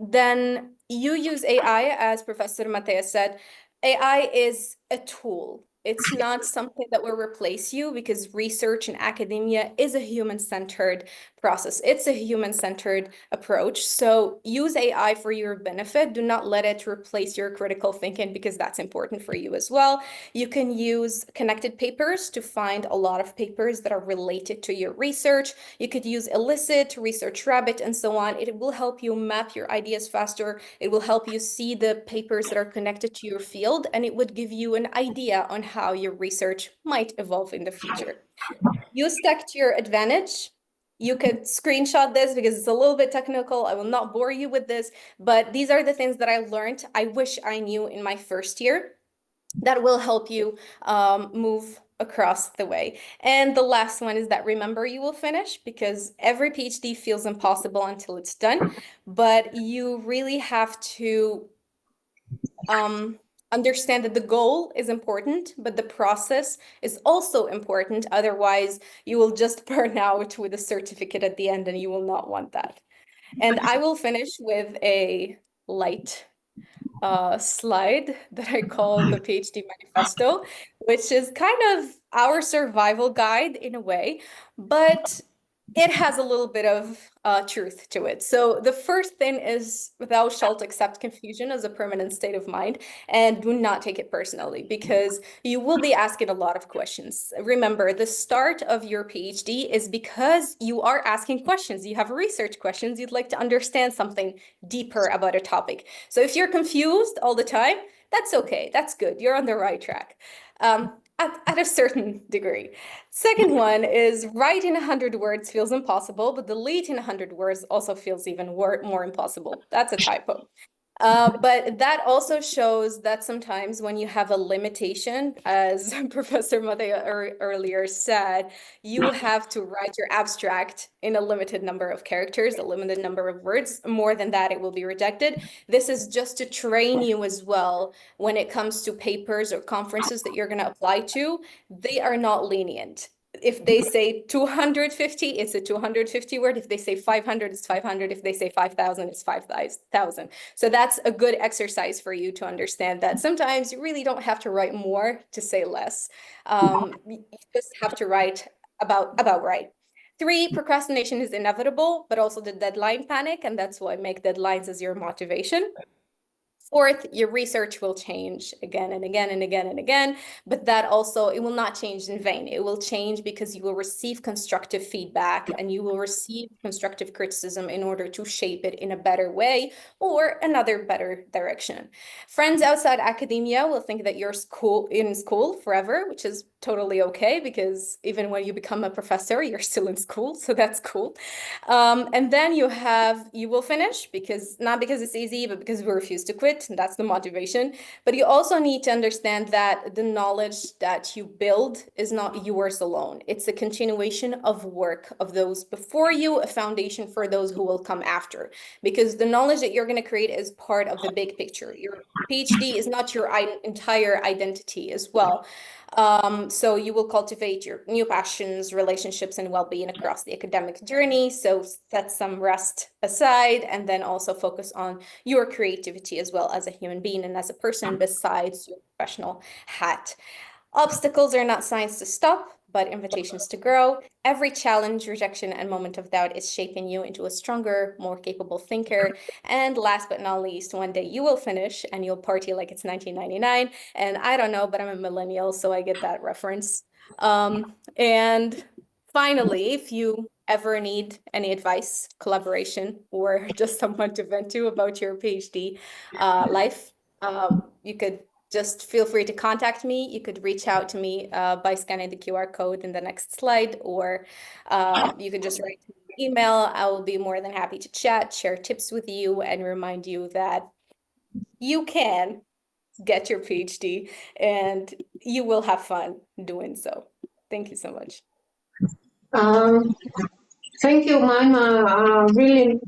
Then you use AI, as Professor Matea said. AI is a tool. It's not something that will replace you, because research and academia is a human-centered process. It's a human-centered approach. So use AI for your benefit. Do not let it replace your critical thinking, because that's important for you as well. You can use connected papers to find a lot of papers that are related to your research. You could use Elicit, Research Rabbit, and so on. It will help you map your ideas faster. It will help you see the papers that are connected to your field, and it would give you an idea on how your research might evolve in the future. Use tech to your advantage. You could screenshot this because it's a little bit technical. I will not bore you with this, but these are the things that I learned. I wish I knew in my first year that will help you move across the way. And the last one is that remember you will finish, because every PhD feels impossible until it's done, but you really have to understand that the goal is important, but the process is also important. Otherwise, you will just burn out with a certificate at the end, and you will not want that. And I will finish with a light slide that I call the PhD Manifesto, which is kind of our survival guide in a way, but it has a little bit of truth to it. So the first thing is, thou shalt accept confusion as a permanent state of mind, and do not take it personally, because you will be asking a lot of questions. Remember, the start of your PhD is because you are asking questions. You have research questions. You'd like to understand something deeper about a topic. So if you're confused all the time, that's okay. That's good. You're on the right track. At a certain degree. Second one is write in 100 words feels impossible, but delete in 100 words also feels even more impossible. That's a typo. But that also shows that sometimes when you have a limitation, as Professor Matea earlier said, you have to write your abstract in a limited number of characters, a limited number of words. More than that, it will be rejected. This is just to train you as well when it comes to papers or conferences that you're going to apply to. They are not lenient. If they say 250, it's a 250 word. If they say 500, it's 500. If they say 5,000, it's 5,000. So that's a good exercise for you to understand that sometimes you really don't have to write more to say less. You just have to write about right. 3, procrastination is inevitable, but also the deadline panic, and that's why make deadlines as your motivation. 4th, your research will change again and again and again and again, but that also, it will not change in vain. It will change because you will receive constructive feedback and you will receive constructive criticism in order to shape it in a better way or another better direction. Friends outside academia will think that you're in school forever, which is totally okay, because even when you become a professor, you're still in school, so that's cool. And then you will finish, because not because it's easy, but because we refuse to quit, and that's the motivation. But you also need to understand that the knowledge that you build is not yours alone. It's a continuation of work of those before you, a foundation for those who will come after, because the knowledge that you're going to create is part of the big picture. Your PhD is not your entire identity as well. So you will cultivate your new passions, relationships, and well-being across the academic journey. So set some rest aside, and then also focus on your creativity as well as a human being and as a person besides your professional hat. Obstacles are not signs to stop, but invitations to grow. Every challenge, rejection, and moment of doubt is shaping you into a stronger, more capable thinker. And last but not least, one day you will finish and you'll party like it's 1999. And I don't know, but I'm a millennial, so I get that reference. And finally, if you ever need any advice, collaboration, or just someone to vent to about your PhD life, you could just feel free to contact me. You could reach out to me by scanning the QR code in the next slide, or you could just write me an email. I will be more than happy to chat, share tips with you, and remind you that you can get your PhD and you will have fun doing so. Thank you so much. Thank you, Maima. Really,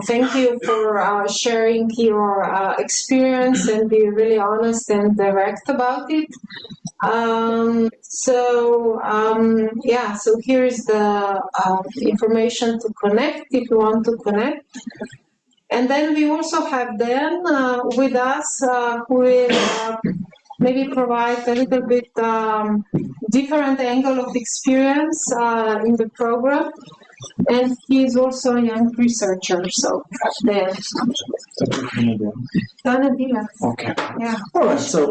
thank you for sharing your experience and be really honest and direct about it. Yeah, so here's the information to connect if you want to connect. And then we also have Dan with us, who is maybe provide a little bit different angle of experience in the program. And he is also a young researcher, so there. Okay. Yeah. All right. So,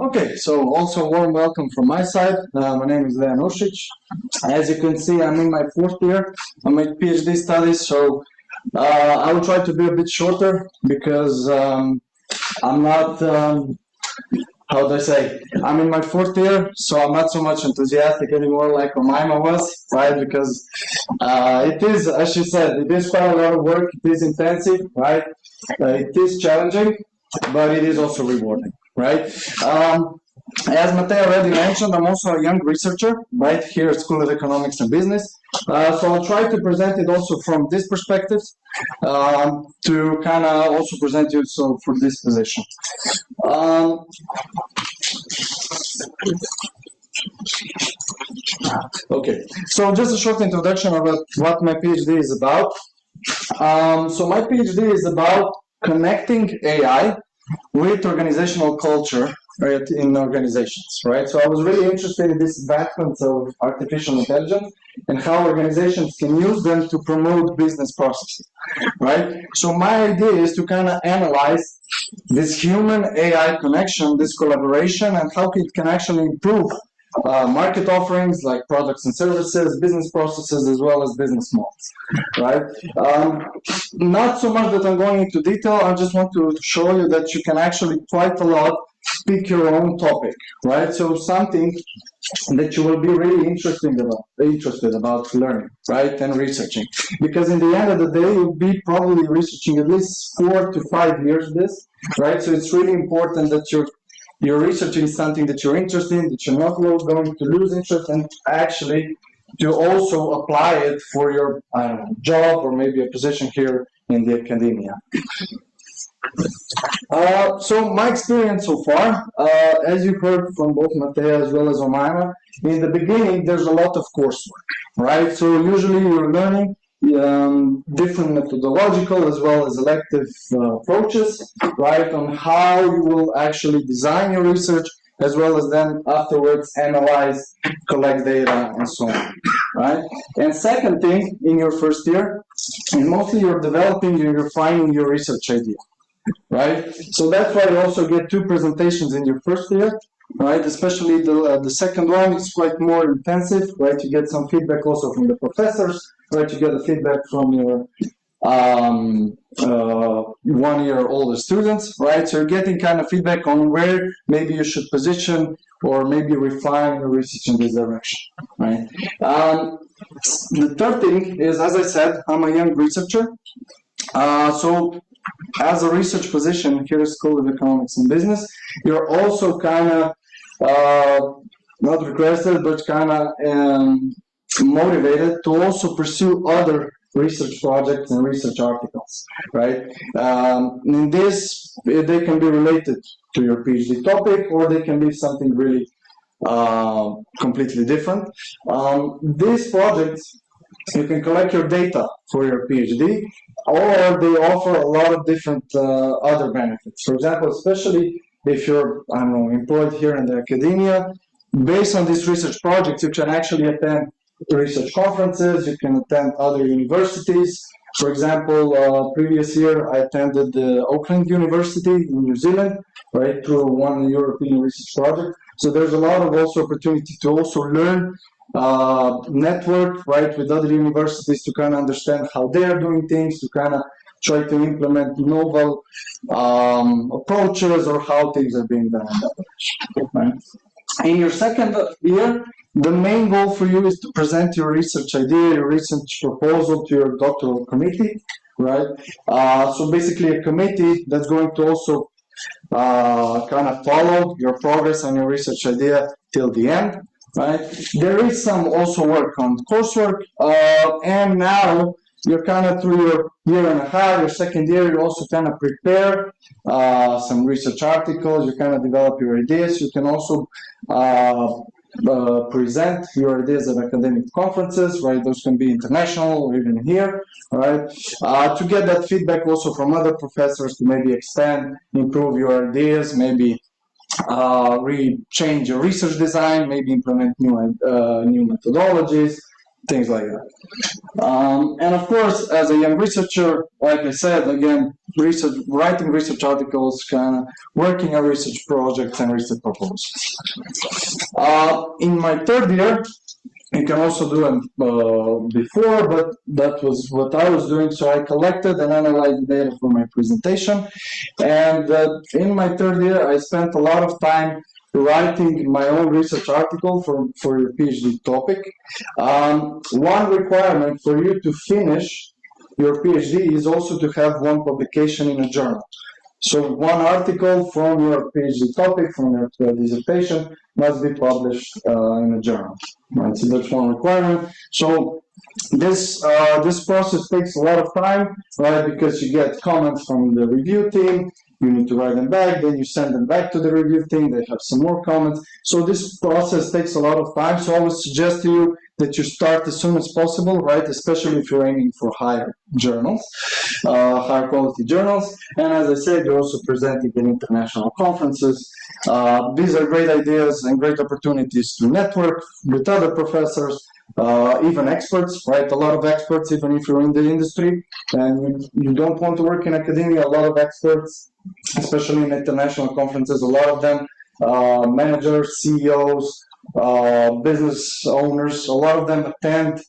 okay. So, also warm welcome from my side. My name is Dejan Ušić. As you can see, I'm in my 4th year of my PhD studies. So, I will try to be a bit shorter because I'm not. How do I say? I'm in my 4th year, so I'm not so much enthusiastic anymore like Omaima was, right? Because it is, as she said, it is quite a lot of work. It is intensive, right? It is challenging, but it is also rewarding, right? As Matej already mentioned, I'm also a young researcher, right, here at School of Economics and Business. So I'll try to present it also from this perspective, to kind of also present you so for this position. Okay, so just a short introduction about what my PhD is about. So my PhD is about connecting AI with organizational culture, right, in organizations, right? So I was really interested in this advancements of artificial intelligence and how organizations can use them to promote business processes, right? So my idea is to kind of analyze this human AI connection, this collaboration, and how it can actually improve market offerings like products and services, business processes, as well as business models, right? Not so much that I'm going into detail, I just want to show you that you can actually quite a lot pick your own topic, right? So something that you will be really interested about learning, right, and researching. Because in the end of the day, you'll be probably researching at least 4 to 5 years this, right? So it's really important that you're researching something that you're interested in, that you're not going to lose interest, and actually to also apply it for your job or maybe a position here in the academia. So my experience so far, as you heard from both Matej as well as Omaima, in the beginning there's a lot of coursework, right? So usually you're learning different methodological as well as elective approaches, right, on how you will actually design your research, as well as then afterwards analyze, collect data, and so on, right? And second thing, in your first year, and mostly you're developing and you're refining your research idea, right? So that's why you also get 2 presentations in your first year, right? Especially the second one is quite more intensive, right? You get some feedback also from the professors, right? You get a feedback from your 1 year older students, right? So you're getting kind of feedback on where maybe you should position or maybe refine your research in this direction, right? The third thing is, as I said, I'm a young researcher. So as a research position here at School of Economics and Business, you're also kind of not requested, but kind of motivated to also pursue other research projects and research articles, right? In this, they can be related to your PhD topic, or they can be something really completely different. These projects, you can collect your data for your PhD, or they offer a lot of different other benefits. For example, especially if you're, I don't know, employed here in the academia, based on these research projects, you can actually attend research conferences, you can attend other universities. For example, previous year I attended the Auckland University in New Zealand, right, through one European research project. So there's a lot of also opportunity to also learn, network, right, with other universities to kind of understand how they are doing things, to kind of try to implement novel approaches or how things are being done in that direction, right? In your second year, the main goal for you is to present your research idea, your research proposal to your doctoral committee, right? So basically a committee that's going to also kind of follow your progress on your research idea till the end, right? There is some also work on coursework, and now you're kind of through your year and a half, your second year, you also kind of prepare some research articles, you kind of develop your ideas, you can also present your ideas at academic conferences, right? Those can be international or even here, right? To get that feedback also from other professors to maybe expand, improve your ideas, maybe change your research design, maybe implement new methodologies, things like that. And of course, as a young researcher, like I said, again, writing research articles, kind of working on research projects and research proposals. In my third year, you can also do it before, but that was what I was doing. So I collected and analyzed the data for my presentation. And in my third year, I spent a lot of time writing my own research article for your PhD topic. One requirement for you to finish your PhD is also to have one publication in a journal. So one article from your PhD topic, from your dissertation, must be published in a journal. Right? So that's one requirement. So this process takes a lot of time, right? Because you get comments from the review team, you need to write them back, then you send them back to the review team, they have some more comments. So this process takes a lot of time. So I would suggest to you that you start as soon as possible, right? Especially if you're aiming for higher journals, higher quality journals. And as I said, you're also presenting in international conferences. These are great ideas and great opportunities to network with other professors, even experts, right? A lot of experts, even if you're in the industry and you don't want to work in academia, a lot of experts, especially in international conferences, a lot of them, managers, CEOs, business owners, a lot of them attend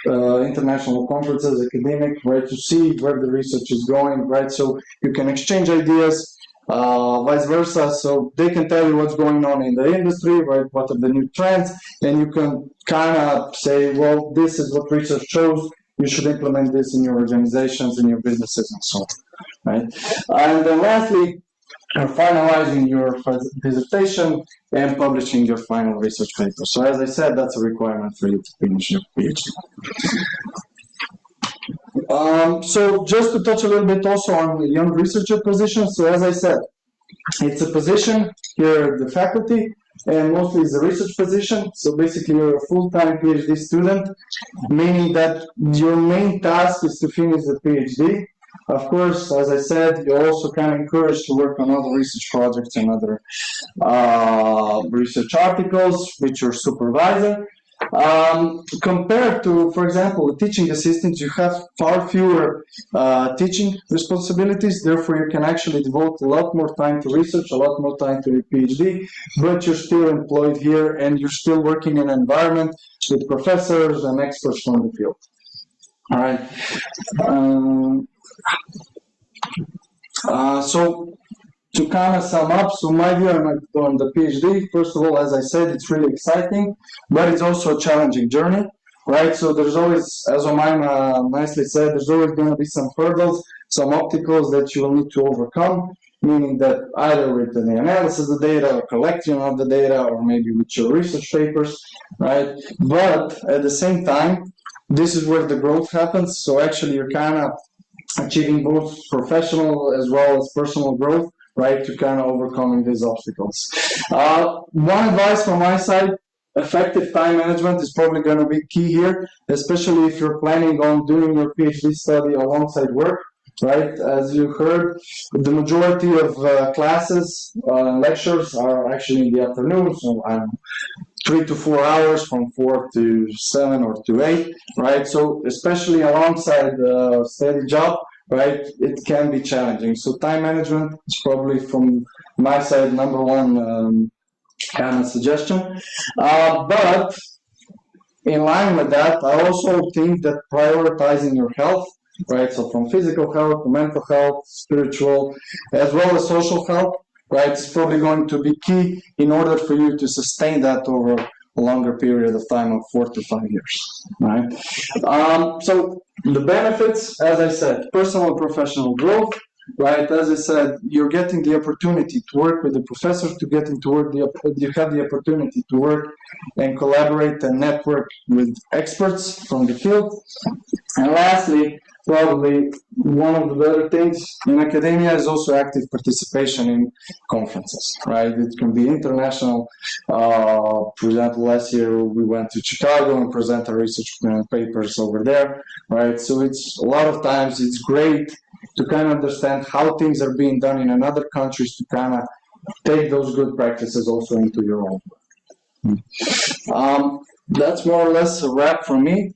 international conferences, academic, right, to see where the research is going, right? So you can exchange ideas, vice versa. So they can tell you what's going on in the industry, right? What are the new trends? And you can kind of say, well, this is what research shows. You should implement this in your organizations, in your businesses, and so on, right? And then lastly, finalizing your dissertation and publishing your final research paper. So as I said, that's a requirement for you to finish your PhD. So just to touch a little bit also on the young researcher position. So as I said, it's a position here at the faculty, and mostly it's a research position. So basically you're a full-time PhD student, meaning that your main task is to finish the PhD. Of course, as I said, you're also kind of encouraged to work on other research projects and other research articles with your supervisor. Compared to, for example, a teaching assistant, you have far fewer teaching responsibilities. Therefore, you can actually devote a lot more time to research, a lot more time to your PhD, but you're still employed here and you're still working in an environment with professors and experts from the field. All right. So to kind of sum up, so my view on the PhD, first of all, as I said, it's really exciting, but it's also a challenging journey, right? So there's always, as Omaima nicely said, there's always going to be some hurdles, some obstacles that you will need to overcome, meaning that either with the analysis of the data or collection of the data, or maybe with your research papers, right? But at the same time, this is where the growth happens. So actually you're kind of achieving both professional as well as personal growth, right, to kind of overcoming these obstacles. One advice from my side, effective time management is probably going to be key here, especially if you're planning on doing your PhD study alongside work, right? As you heard, the majority of classes, lectures are actually in the afternoon, so 3 to 4 hours from 4 to 7 or to 8, right? So especially alongside a steady job, right, it can be challenging. So time management is probably from my side number one kind of suggestion. But in line with that, I also think that prioritizing your health, right, so from physical health to mental health, spiritual, as well as social health, right, it's probably going to be key in order for you to sustain that over a longer period of time of 4 to 5 years, right? So the benefits, as I said, personal and professional growth, right? As I said, you're getting the opportunity to work with the professors, you have the opportunity to work and collaborate and network with experts from the field. And lastly, probably one of the better things in academia is also active participation in conferences, right? It can be international. For example, last year we went to Chicago and presented our research papers over there, right? So it's a lot of times it's great to kind of understand how things are being done in other countries to kind of take those good practices also into your own. That's more or less a wrap from me.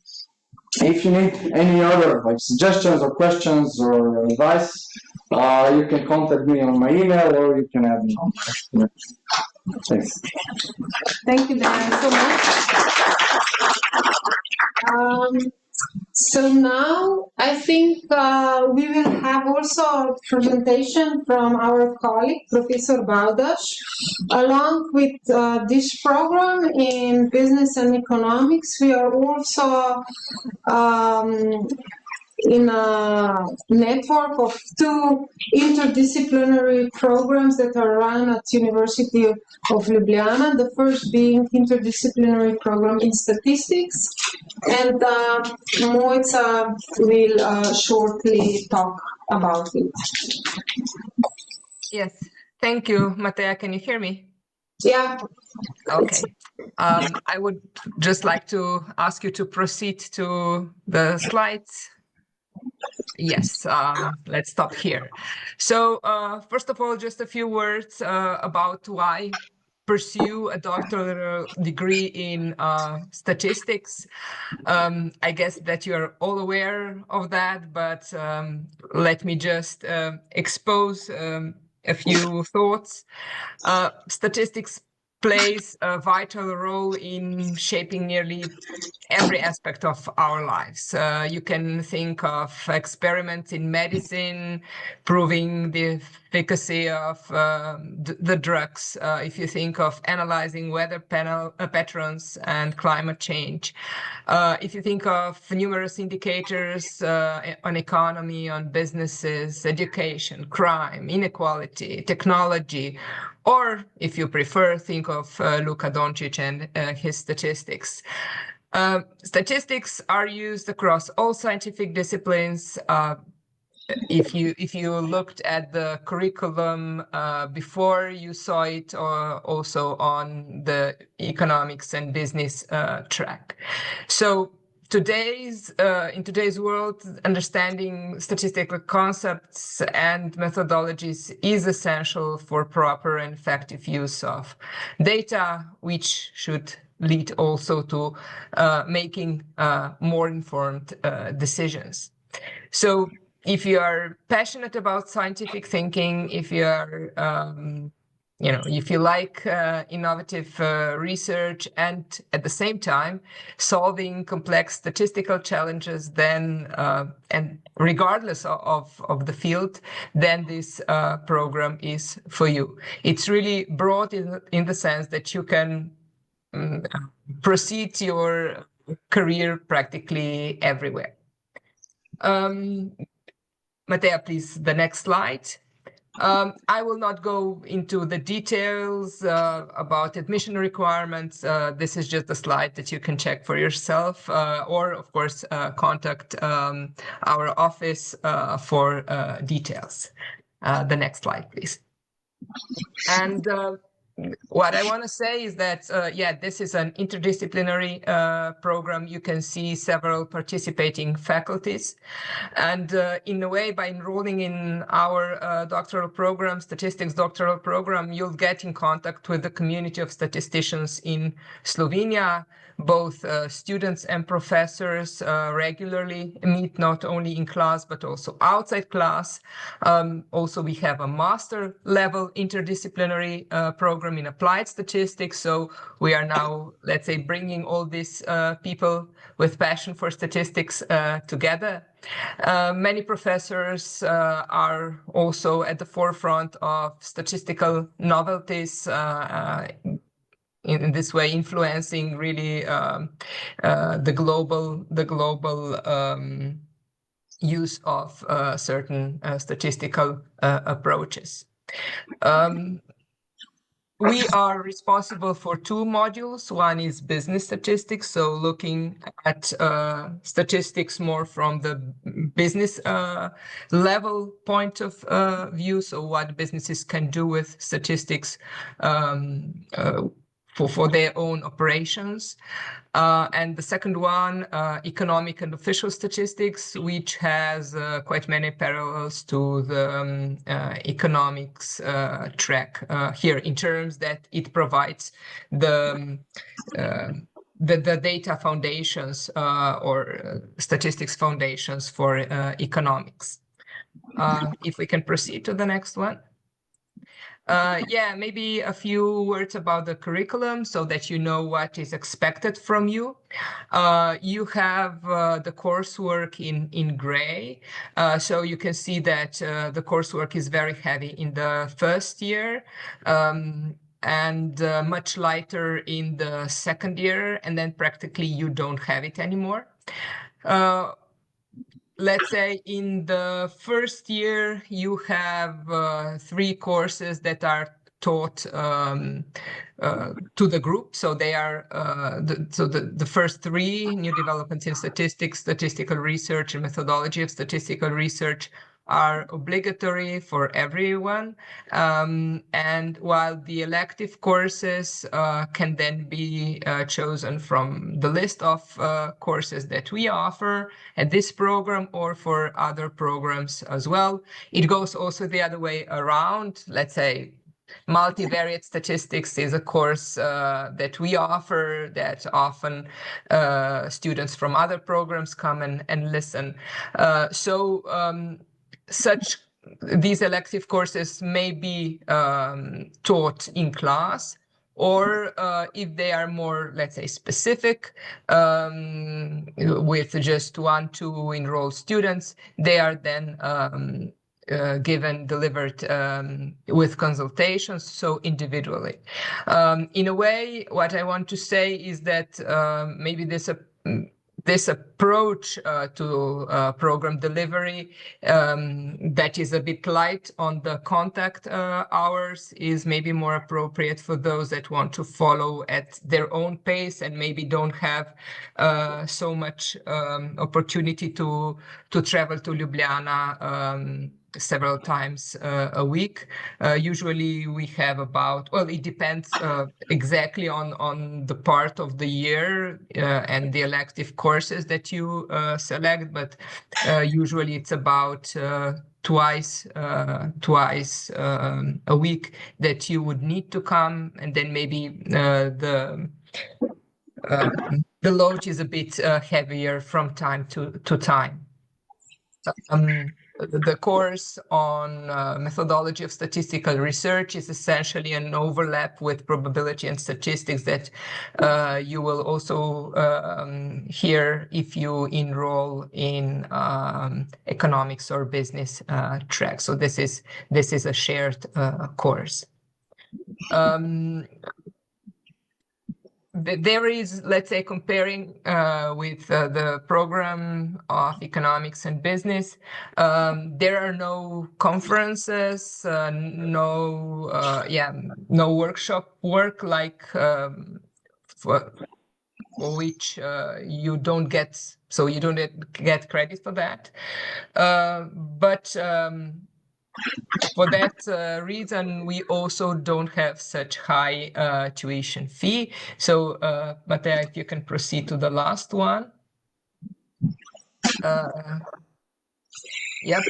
If you need any other suggestions or questions or advice, you can contact me on my email or you can add me on. Thanks. Thank you, Dan, so much. So now I think we will have also a presentation from our colleague, Professor Baudas, along with this program in business and economics. We are also in a network of two interdisciplinary programs that are run at University of Ljubljana, the first being interdisciplinary program in statistics, and Moitza will shortly talk about it. Yes, thank you, Matea. Can you hear me? Yeah. Okay. I would just like to ask you to proceed to the slides. Yes, let's stop here. So first of all, just a few words about why pursue a doctoral degree in statistics. I guess that you're all aware of that, but let me just expose a few thoughts. Statistics plays a vital role in shaping nearly every aspect of our lives. You can think of experiments in medicine proving the efficacy of the drugs. If you think of analyzing weather patterns and climate change. If you think of numerous indicators on economy, on businesses, education, crime, inequality, technology, or if you prefer, think of Luka Doncic and his statistics. Statistics are used across all scientific disciplines. If you looked at the curriculum before, you saw it also on the economics and business track. So in today's world, understanding statistical concepts and methodologies is essential for proper and effective use of data, which should lead also to making more informed decisions. So if you are passionate about scientific thinking, if you are if you like innovative research and at the same time solving complex statistical challenges, then and regardless of the field, then this program is for you. It's really broad in the sense that you can proceed your career practically everywhere. Matea, please, the next slide. I will not go into the details about admission requirements. This is just a slide that you can check for yourself, or of course, contact our office for details. The next slide, please. And what I want to say is that, this is an interdisciplinary program. You can see several participating faculties. And in a way, by enrolling in our doctoral program, statistics doctoral program, you'll get in contact with the community of statisticians in Slovenia. Both students and professors regularly meet, not only in class, but also outside class. Also, we have a master level interdisciplinary program in applied statistics. So we are now, let's say, bringing all these people with passion for statistics together. Many professors are also at the forefront of statistical novelties, in this way influencing really the global use of certain statistical approaches. We are responsible for two modules. One is business statistics, so looking at statistics more from the business level point of view, so what businesses can do with statistics for their own operations. And the second one, economic and official statistics, which has quite many parallels to the economics track here, in terms that it provides the data foundations or statistics foundations for economics. If we can proceed to the next one. Yeah, maybe a few words about the curriculum so that you know what is expected from you. You have the coursework in gray. So you can see that the coursework is very heavy in the first year. And much lighter in the second year, and then practically you don't have it anymore. Let's say in the first year, you have 3 courses that are taught to the group. So they are the first 3, new developments in statistics, statistical research, and methodology of statistical research, are obligatory for everyone. And while the elective courses can then be chosen from the list of courses that we offer at this program or for other programs as well. It goes also the other way around. Let's say multivariate statistics is a course that we offer that often students from other programs come and listen. These elective courses may be taught in class, or if they are more, let's say, specific, with just 1-2 enrolled students, they are then delivered with consultations, so individually. In a way, what I want to say is that maybe this approach to program delivery that is a bit light on the contact hours is maybe more appropriate for those that want to follow at their own pace and maybe don't have so much opportunity to travel to Ljubljana several times a week. Usually we have it depends exactly on the part of the year and the elective courses that you select, but usually it's about twice a week that you would need to come, and then maybe the load is a bit heavier from time to time. The course on methodology of statistical research is essentially an overlap with probability and statistics that you will also hear if you enroll in economics or business track. So this is a shared course. There is, let's say, comparing with the program of economics and business, there are no conferences, no workshop work like for which you don't get credit for that. But for that reason, we also don't have such high tuition fee. So, Matea, if you can proceed to the last one. Yep.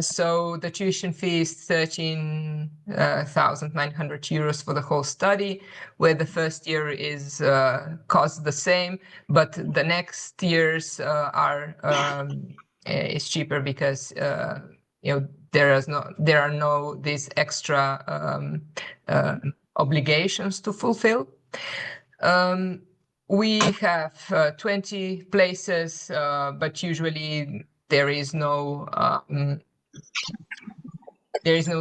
So the tuition fee is 13,900 euros for the whole study, where the first year is costs the same, but the next years is cheaper because there are no these extra obligations to fulfill. We have 20 places, but usually there is no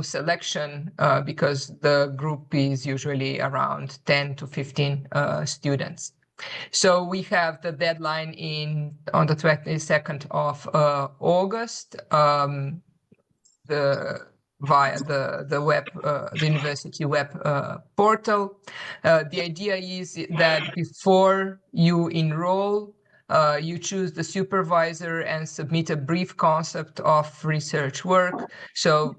selection because the group is usually around 10 to 15 students. So we have the deadline on the 22nd of August. Via the web, the university web portal. The idea is that before you enroll, you choose the supervisor and submit a brief concept of research work. So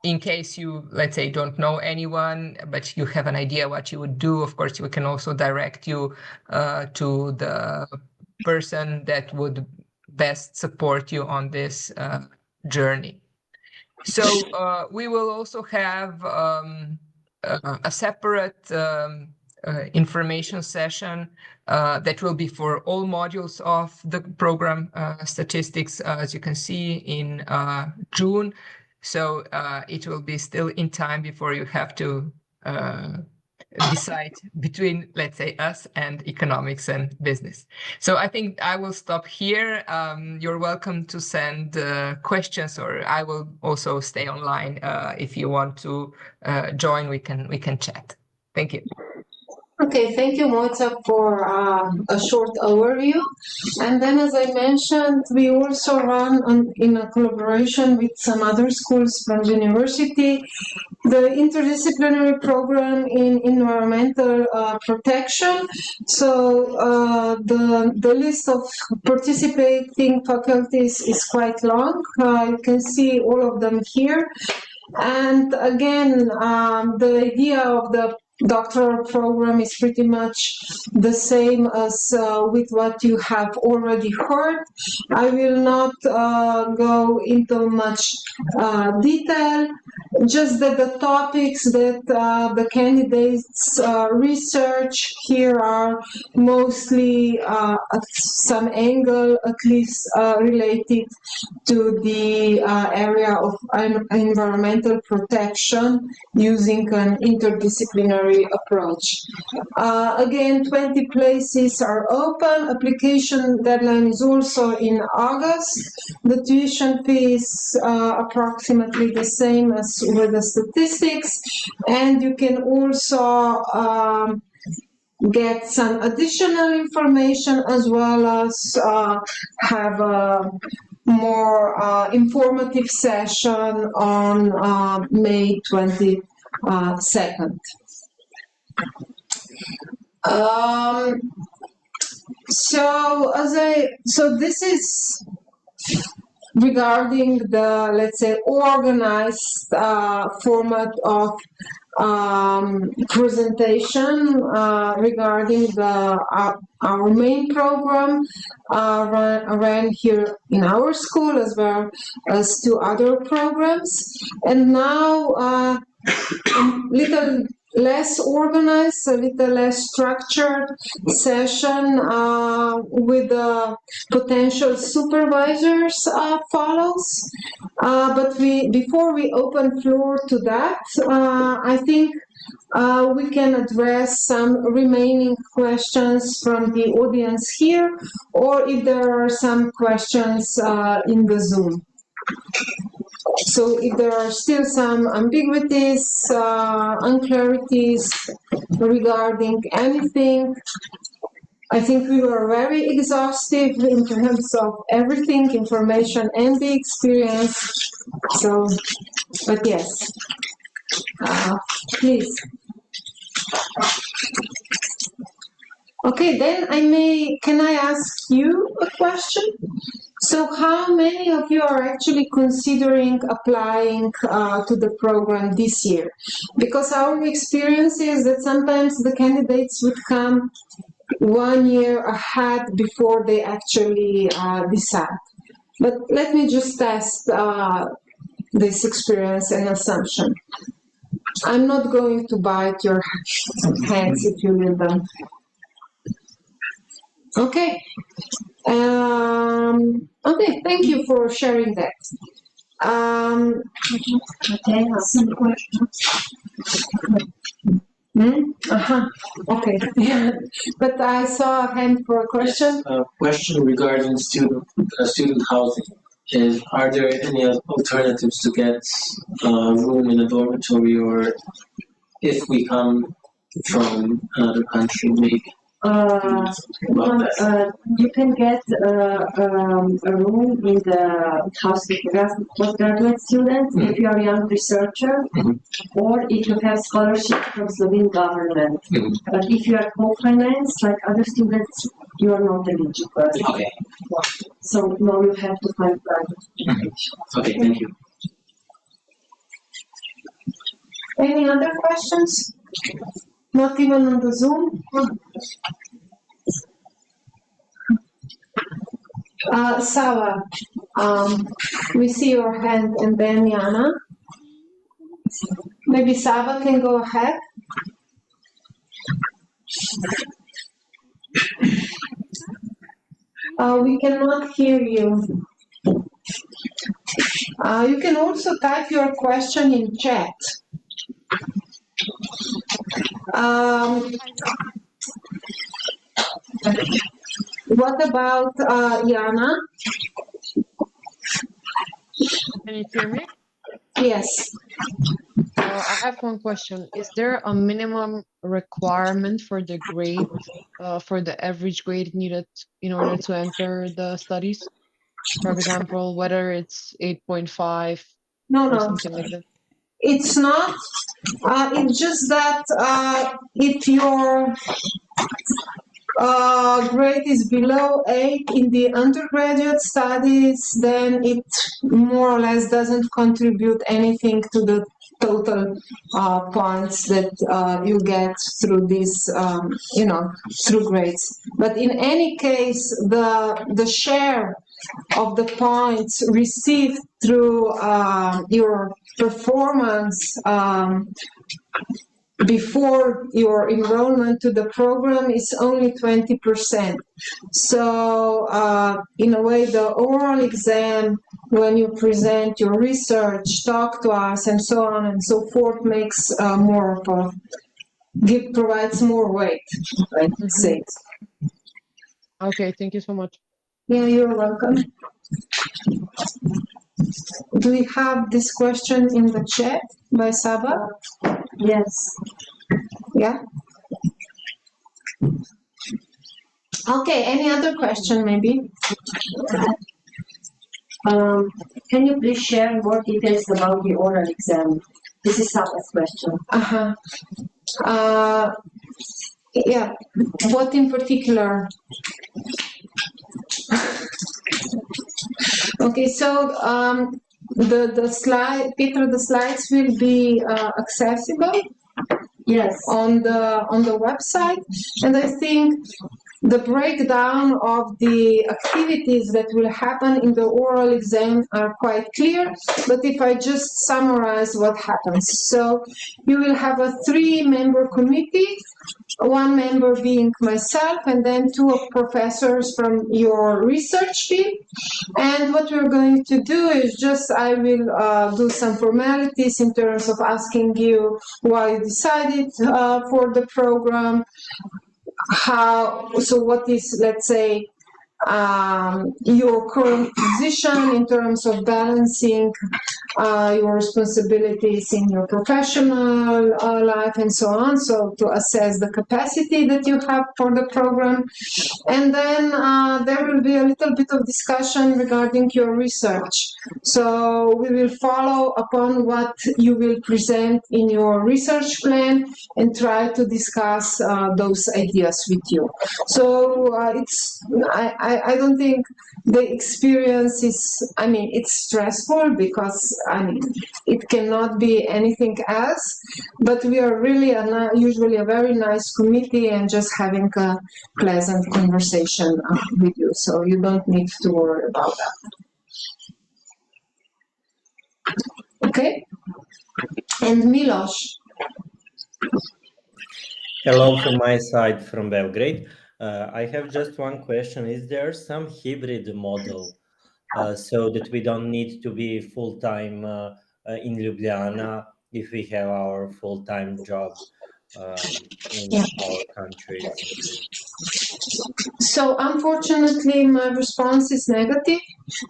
in case you, let's say, don't know anyone, but you have an idea what you would do, of course, we can also direct you to the person that would best support you on this journey. So we will also have a separate information session that will be for all modules of the program statistics, as you can see, in June. So it will be still in time before you have to decide between, let's say, us and economics and business. So I think I will stop here. You're welcome to send questions, or I will also stay online if you want to join. We can chat. Thank you. Okay, thank you, Moita, for a short overview. And then, as I mentioned, we also run in a collaboration with some other schools from the university, the interdisciplinary program in environmental protection. So the list of participating faculties is quite long. You can see all of them here. And again, the idea of the doctoral program is pretty much the same as with what you have already heard. I will not go into much detail, just that the topics that the candidates research here are mostly at some angle at least related to the area of environmental protection using an interdisciplinary approach. Again, 20 places are open. Application deadline is also in August. The tuition fee is approximately the same as with the statistics, and you can also get some additional information as well as have a more informative session on May 22nd. So this is regarding the, let's say, organized format of presentation regarding our main program ran here in our school as well as two other programs. And now a little less organized, a little less structured session with the potential supervisors follows. But before we open floor to that, I think we can address some remaining questions from the audience here, or if there are some questions in the Zoom. So if there are still some ambiguities, unclarities regarding anything, I think we were very exhaustive in terms of everything, information and the experience. So, but yes, please. Okay, then can I ask you a question? So how many of you are actually considering applying to the program this year? Because our experience is that sometimes the candidates would come 1 year ahead before they actually decide. But let me just test this experience and assumption. I'm not going to bite your hands if you will them. Okay. Okay, thank you for sharing that. Okay, some questions. Okay, but I saw a hand for a question. A question regarding student housing. Are there any alternatives to get room in a dormitory, or if we come from another country, maybe you can get a room in the house of postgraduate students if you are a young researcher, or if you have scholarship from Slovene government. But if you are co-financed like other students, you are not eligible. Okay. So now you have to find private. Okay, thank you. Any other questions? Not even on the Zoom? Sava, we see your hand, and then Yana. Maybe Sava can go ahead. We cannot hear you. You can also type your question in chat. What about Yana? Can you hear me? Yes. I have one question. Is there a minimum requirement for the grade, for the average grade needed in order to enter the studies? For example, whether it's 8.5 No, or something like that? it's not. It's just that if your grade is below 8 in the undergraduate studies, then it more or less doesn't contribute anything to the total points that you get through this, through grades. But in any case, the share of the points received through your performance before your enrollment to the program is only 20%. So in a way, the oral exam, when you present your research, talk to us, and so on and so forth, makes more of provides more weight, I'd say. Okay, thank you so much. Yeah, you're welcome. Do we have this question in the chat by Saba? Yes. Yeah. Okay, any other question maybe? Can you please share more details about the oral exam? This is Saba's question. Yeah, what in particular? Okay, so the slide, Peter, the slides will be accessible. Yes. On the website, and I think the breakdown of the activities that will happen in the oral exam are quite clear, but if I just summarize what happens. So you will have a 3-member committee, 1 member being myself, and then 2 professors from your research team. And what we're going to do is just, I will do some formalities in terms of asking you why you decided for the program, so what is, let's say, your current position in terms of balancing your responsibilities in your professional life and so on, so to assess the capacity that you have for the program. And then there will be a little bit of discussion regarding your research. So we will follow upon what you will present in your research plan and try to discuss those ideas with you. So I don't think the experience is, it's stressful because, it cannot be anything else, but we are really usually a very nice committee and just having a pleasant conversation with you. So you don't need to worry about that. Okay? And Milos. Hello from my side from Belgrade. I have just one question. Is there some hybrid model so that we don't need to be full-time in Ljubljana if we have our full-time job in our countries? So unfortunately, my response is negative.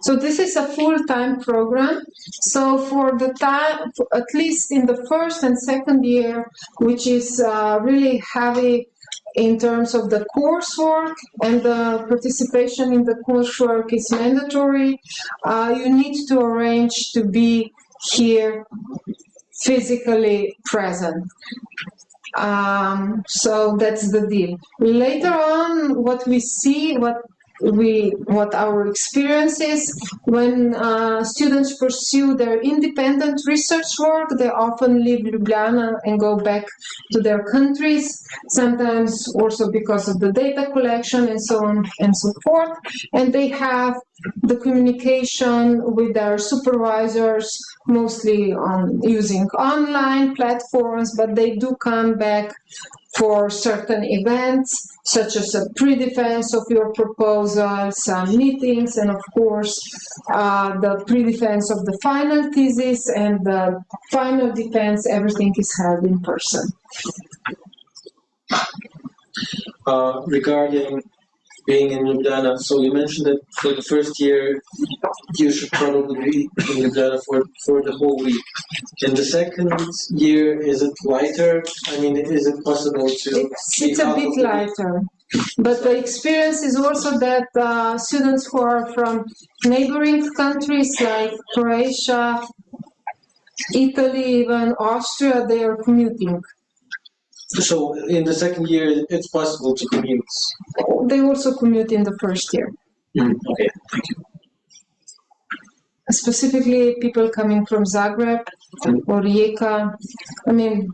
So this is a full-time program. So for the time, at least in the first and second year, which is really heavy in terms of the coursework, and the participation in the coursework is mandatory. You need to arrange to be here physically present. So that's the deal. Later on, what we see, what our experience is, when students pursue their independent research work, they often leave Ljubljana and go back to their countries, sometimes also because of the data collection and so on and so forth. And they have the communication with their supervisors, mostly using online platforms, but they do come back for certain events, such as a pre-defense of your proposal, some meetings, and of course, the pre-defense of the final thesis and the final defense, everything is held in person. Regarding being in Ljubljana, so you mentioned that for the first year, you should probably be in Ljubljana for the whole week. In the second year, is it lighter? I mean, is it possible to... It's a bit lighter. But the experience is also that students who are from neighboring countries like Croatia, Italy, even Austria, they are commuting. So in the second year, it's possible to commute? They also commute in the first year. Okay, thank you. Specifically, people coming from Zagreb or Rijeka. I mean,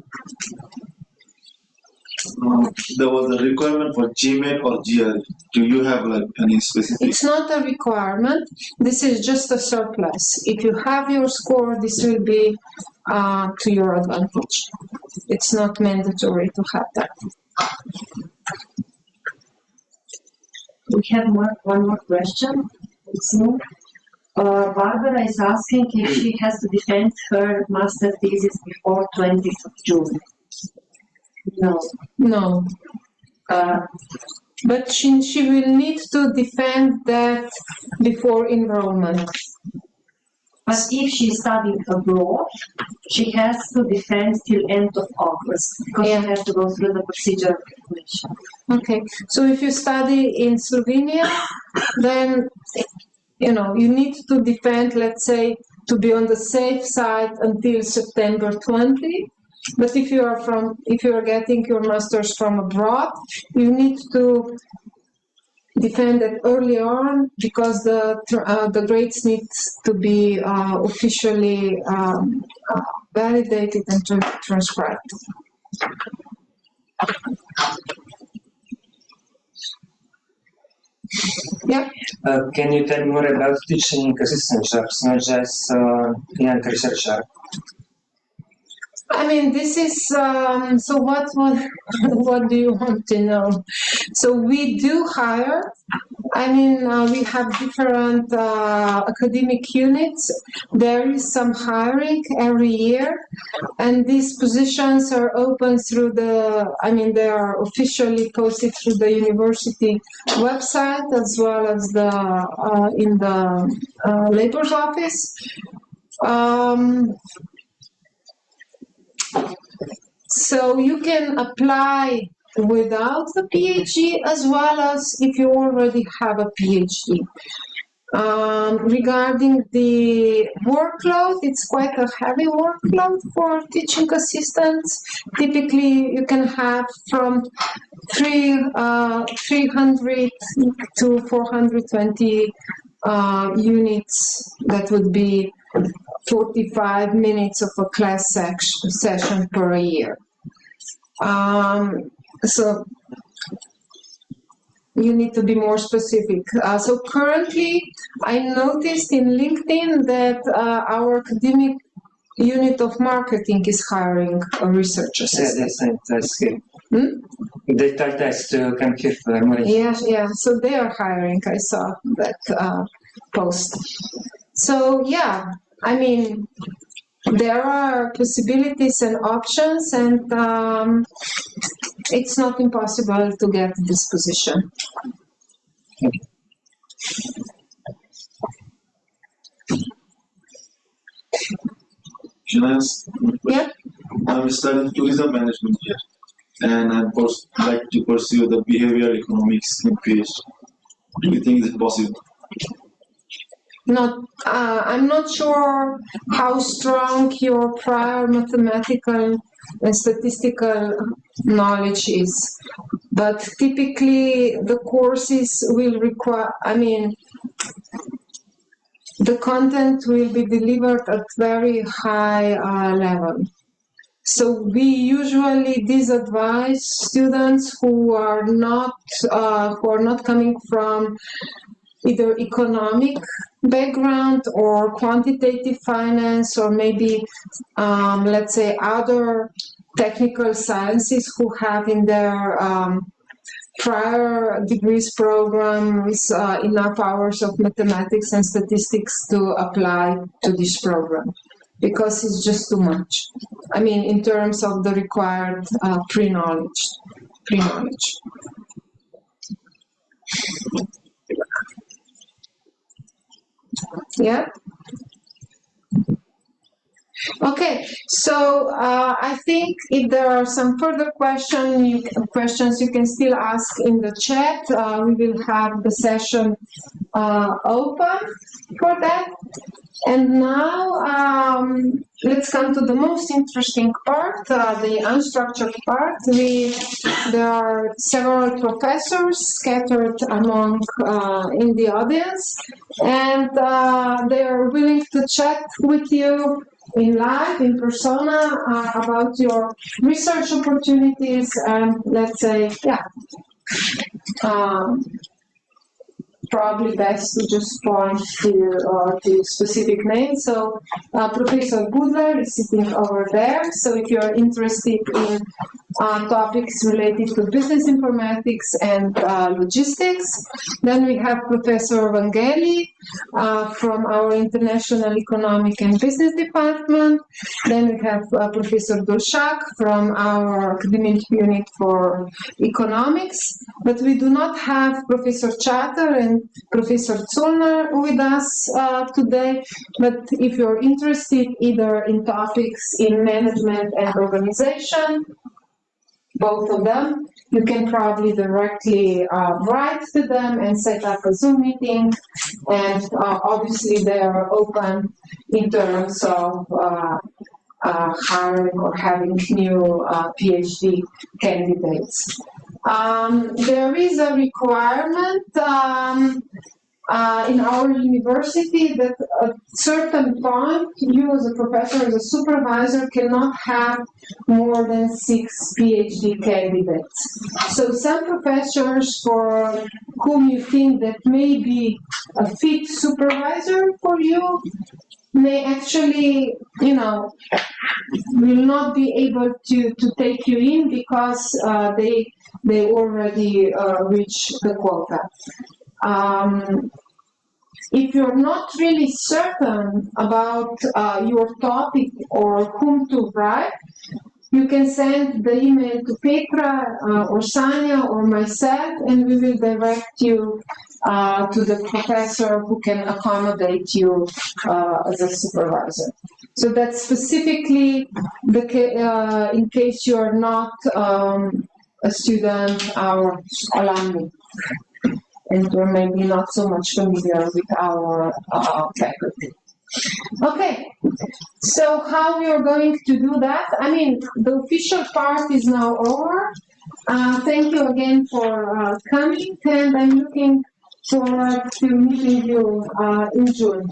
there was a requirement for GMAT or GRE. Do you have like any specific? It's not a requirement. This is just a surplus. If you have your score, this will be to your advantage. It's not mandatory to have that. We have one more question. It's new. Barbara is asking if she has to defend her master thesis before 20th of June. No. No. But she will need to defend that before enrollment. But if she's studying abroad, she has to defend till end of August because she has to go through the procedure of recognition. Okay, so if you study in Slovenia, then you need to defend, let's say, to be on the safe side until September 20. But if you are getting your master's from abroad, you need to defend it early on because the grades need to be officially validated and transcribed. Yeah. Can you tell more about teaching assistant jobs, not just young researcher? I mean, this is, so what do you want to know? So we do hire, I mean, we have different academic units. There is some hiring every year, and these positions are open through they are officially posted through the university website as well as in the labor's office. So you can apply without a PhD as well as if you already have a PhD. Regarding the workload, it's quite a heavy workload for teaching assistants. Typically, you can have from 300 to 420 units. That would be 45 minutes of a class session per year. So you need to be more specific. So currently, I noticed in LinkedIn that our academic unit of marketing is hiring a research assistant. Yes, that's good. They told us to come here for more. Yeah. So they are hiring. I saw that post. So yeah, I mean, there are possibilities and options, and it's not impossible to get this position. Can I ask? Yeah. I'm studying tourism management here. and I'd like to pursue the behavioral economics in PhD. Do you think it's possible? I'm not sure how strong your prior mathematical and statistical knowledge is, but typically the courses will require, the content will be delivered at very high level. So we usually disadvise students who are not coming from either economic background or quantitative finance, or maybe let's say other technical sciences, who have in their prior degrees programs enough hours of mathematics and statistics to apply to this program, because it's just too much. In terms of the required pre-knowledge. Yeah. Okay, so I think if there are some further questions, you can still ask in the chat. We will have the session open for that. And now let's come to the most interesting part, the unstructured part. There are several professors scattered among in the audience, and they are willing to chat with you in live, in persona, about your research opportunities, and let's say, probably best to just point to specific names. So Professor Budler is sitting over there. So if you're interested in topics related to business informatics and logistics, then we have Professor Vangeli from our International Economic and Business Department. Then we have Professor Dolshak from our academic unit for economics. But we do not have Professor Chatter and Professor Zollner with us today. But if you're interested either in topics in management and organization, both of them, you can probably directly write to them and set up a Zoom meeting. And obviously they are open in terms of hiring or having new PhD candidates. There is a requirement in our university that at a certain point, you as a professor, as a supervisor, cannot have more than 6 PhD candidates. So some professors for whom you think that may be a fit supervisor for you may actually, will not be able to take you in because they already reached the quota. If you're not really certain about your topic or whom to write, you can send the email to Petra or Sanya or myself, and we will direct you to the professor who can accommodate you as a supervisor. So that's specifically in case you're not a student or alumni, and you're maybe not so much familiar with our faculty. Okay, so how we are going to do that? The official part is now over. Thank you again for coming, and I'm looking forward to meeting you in June.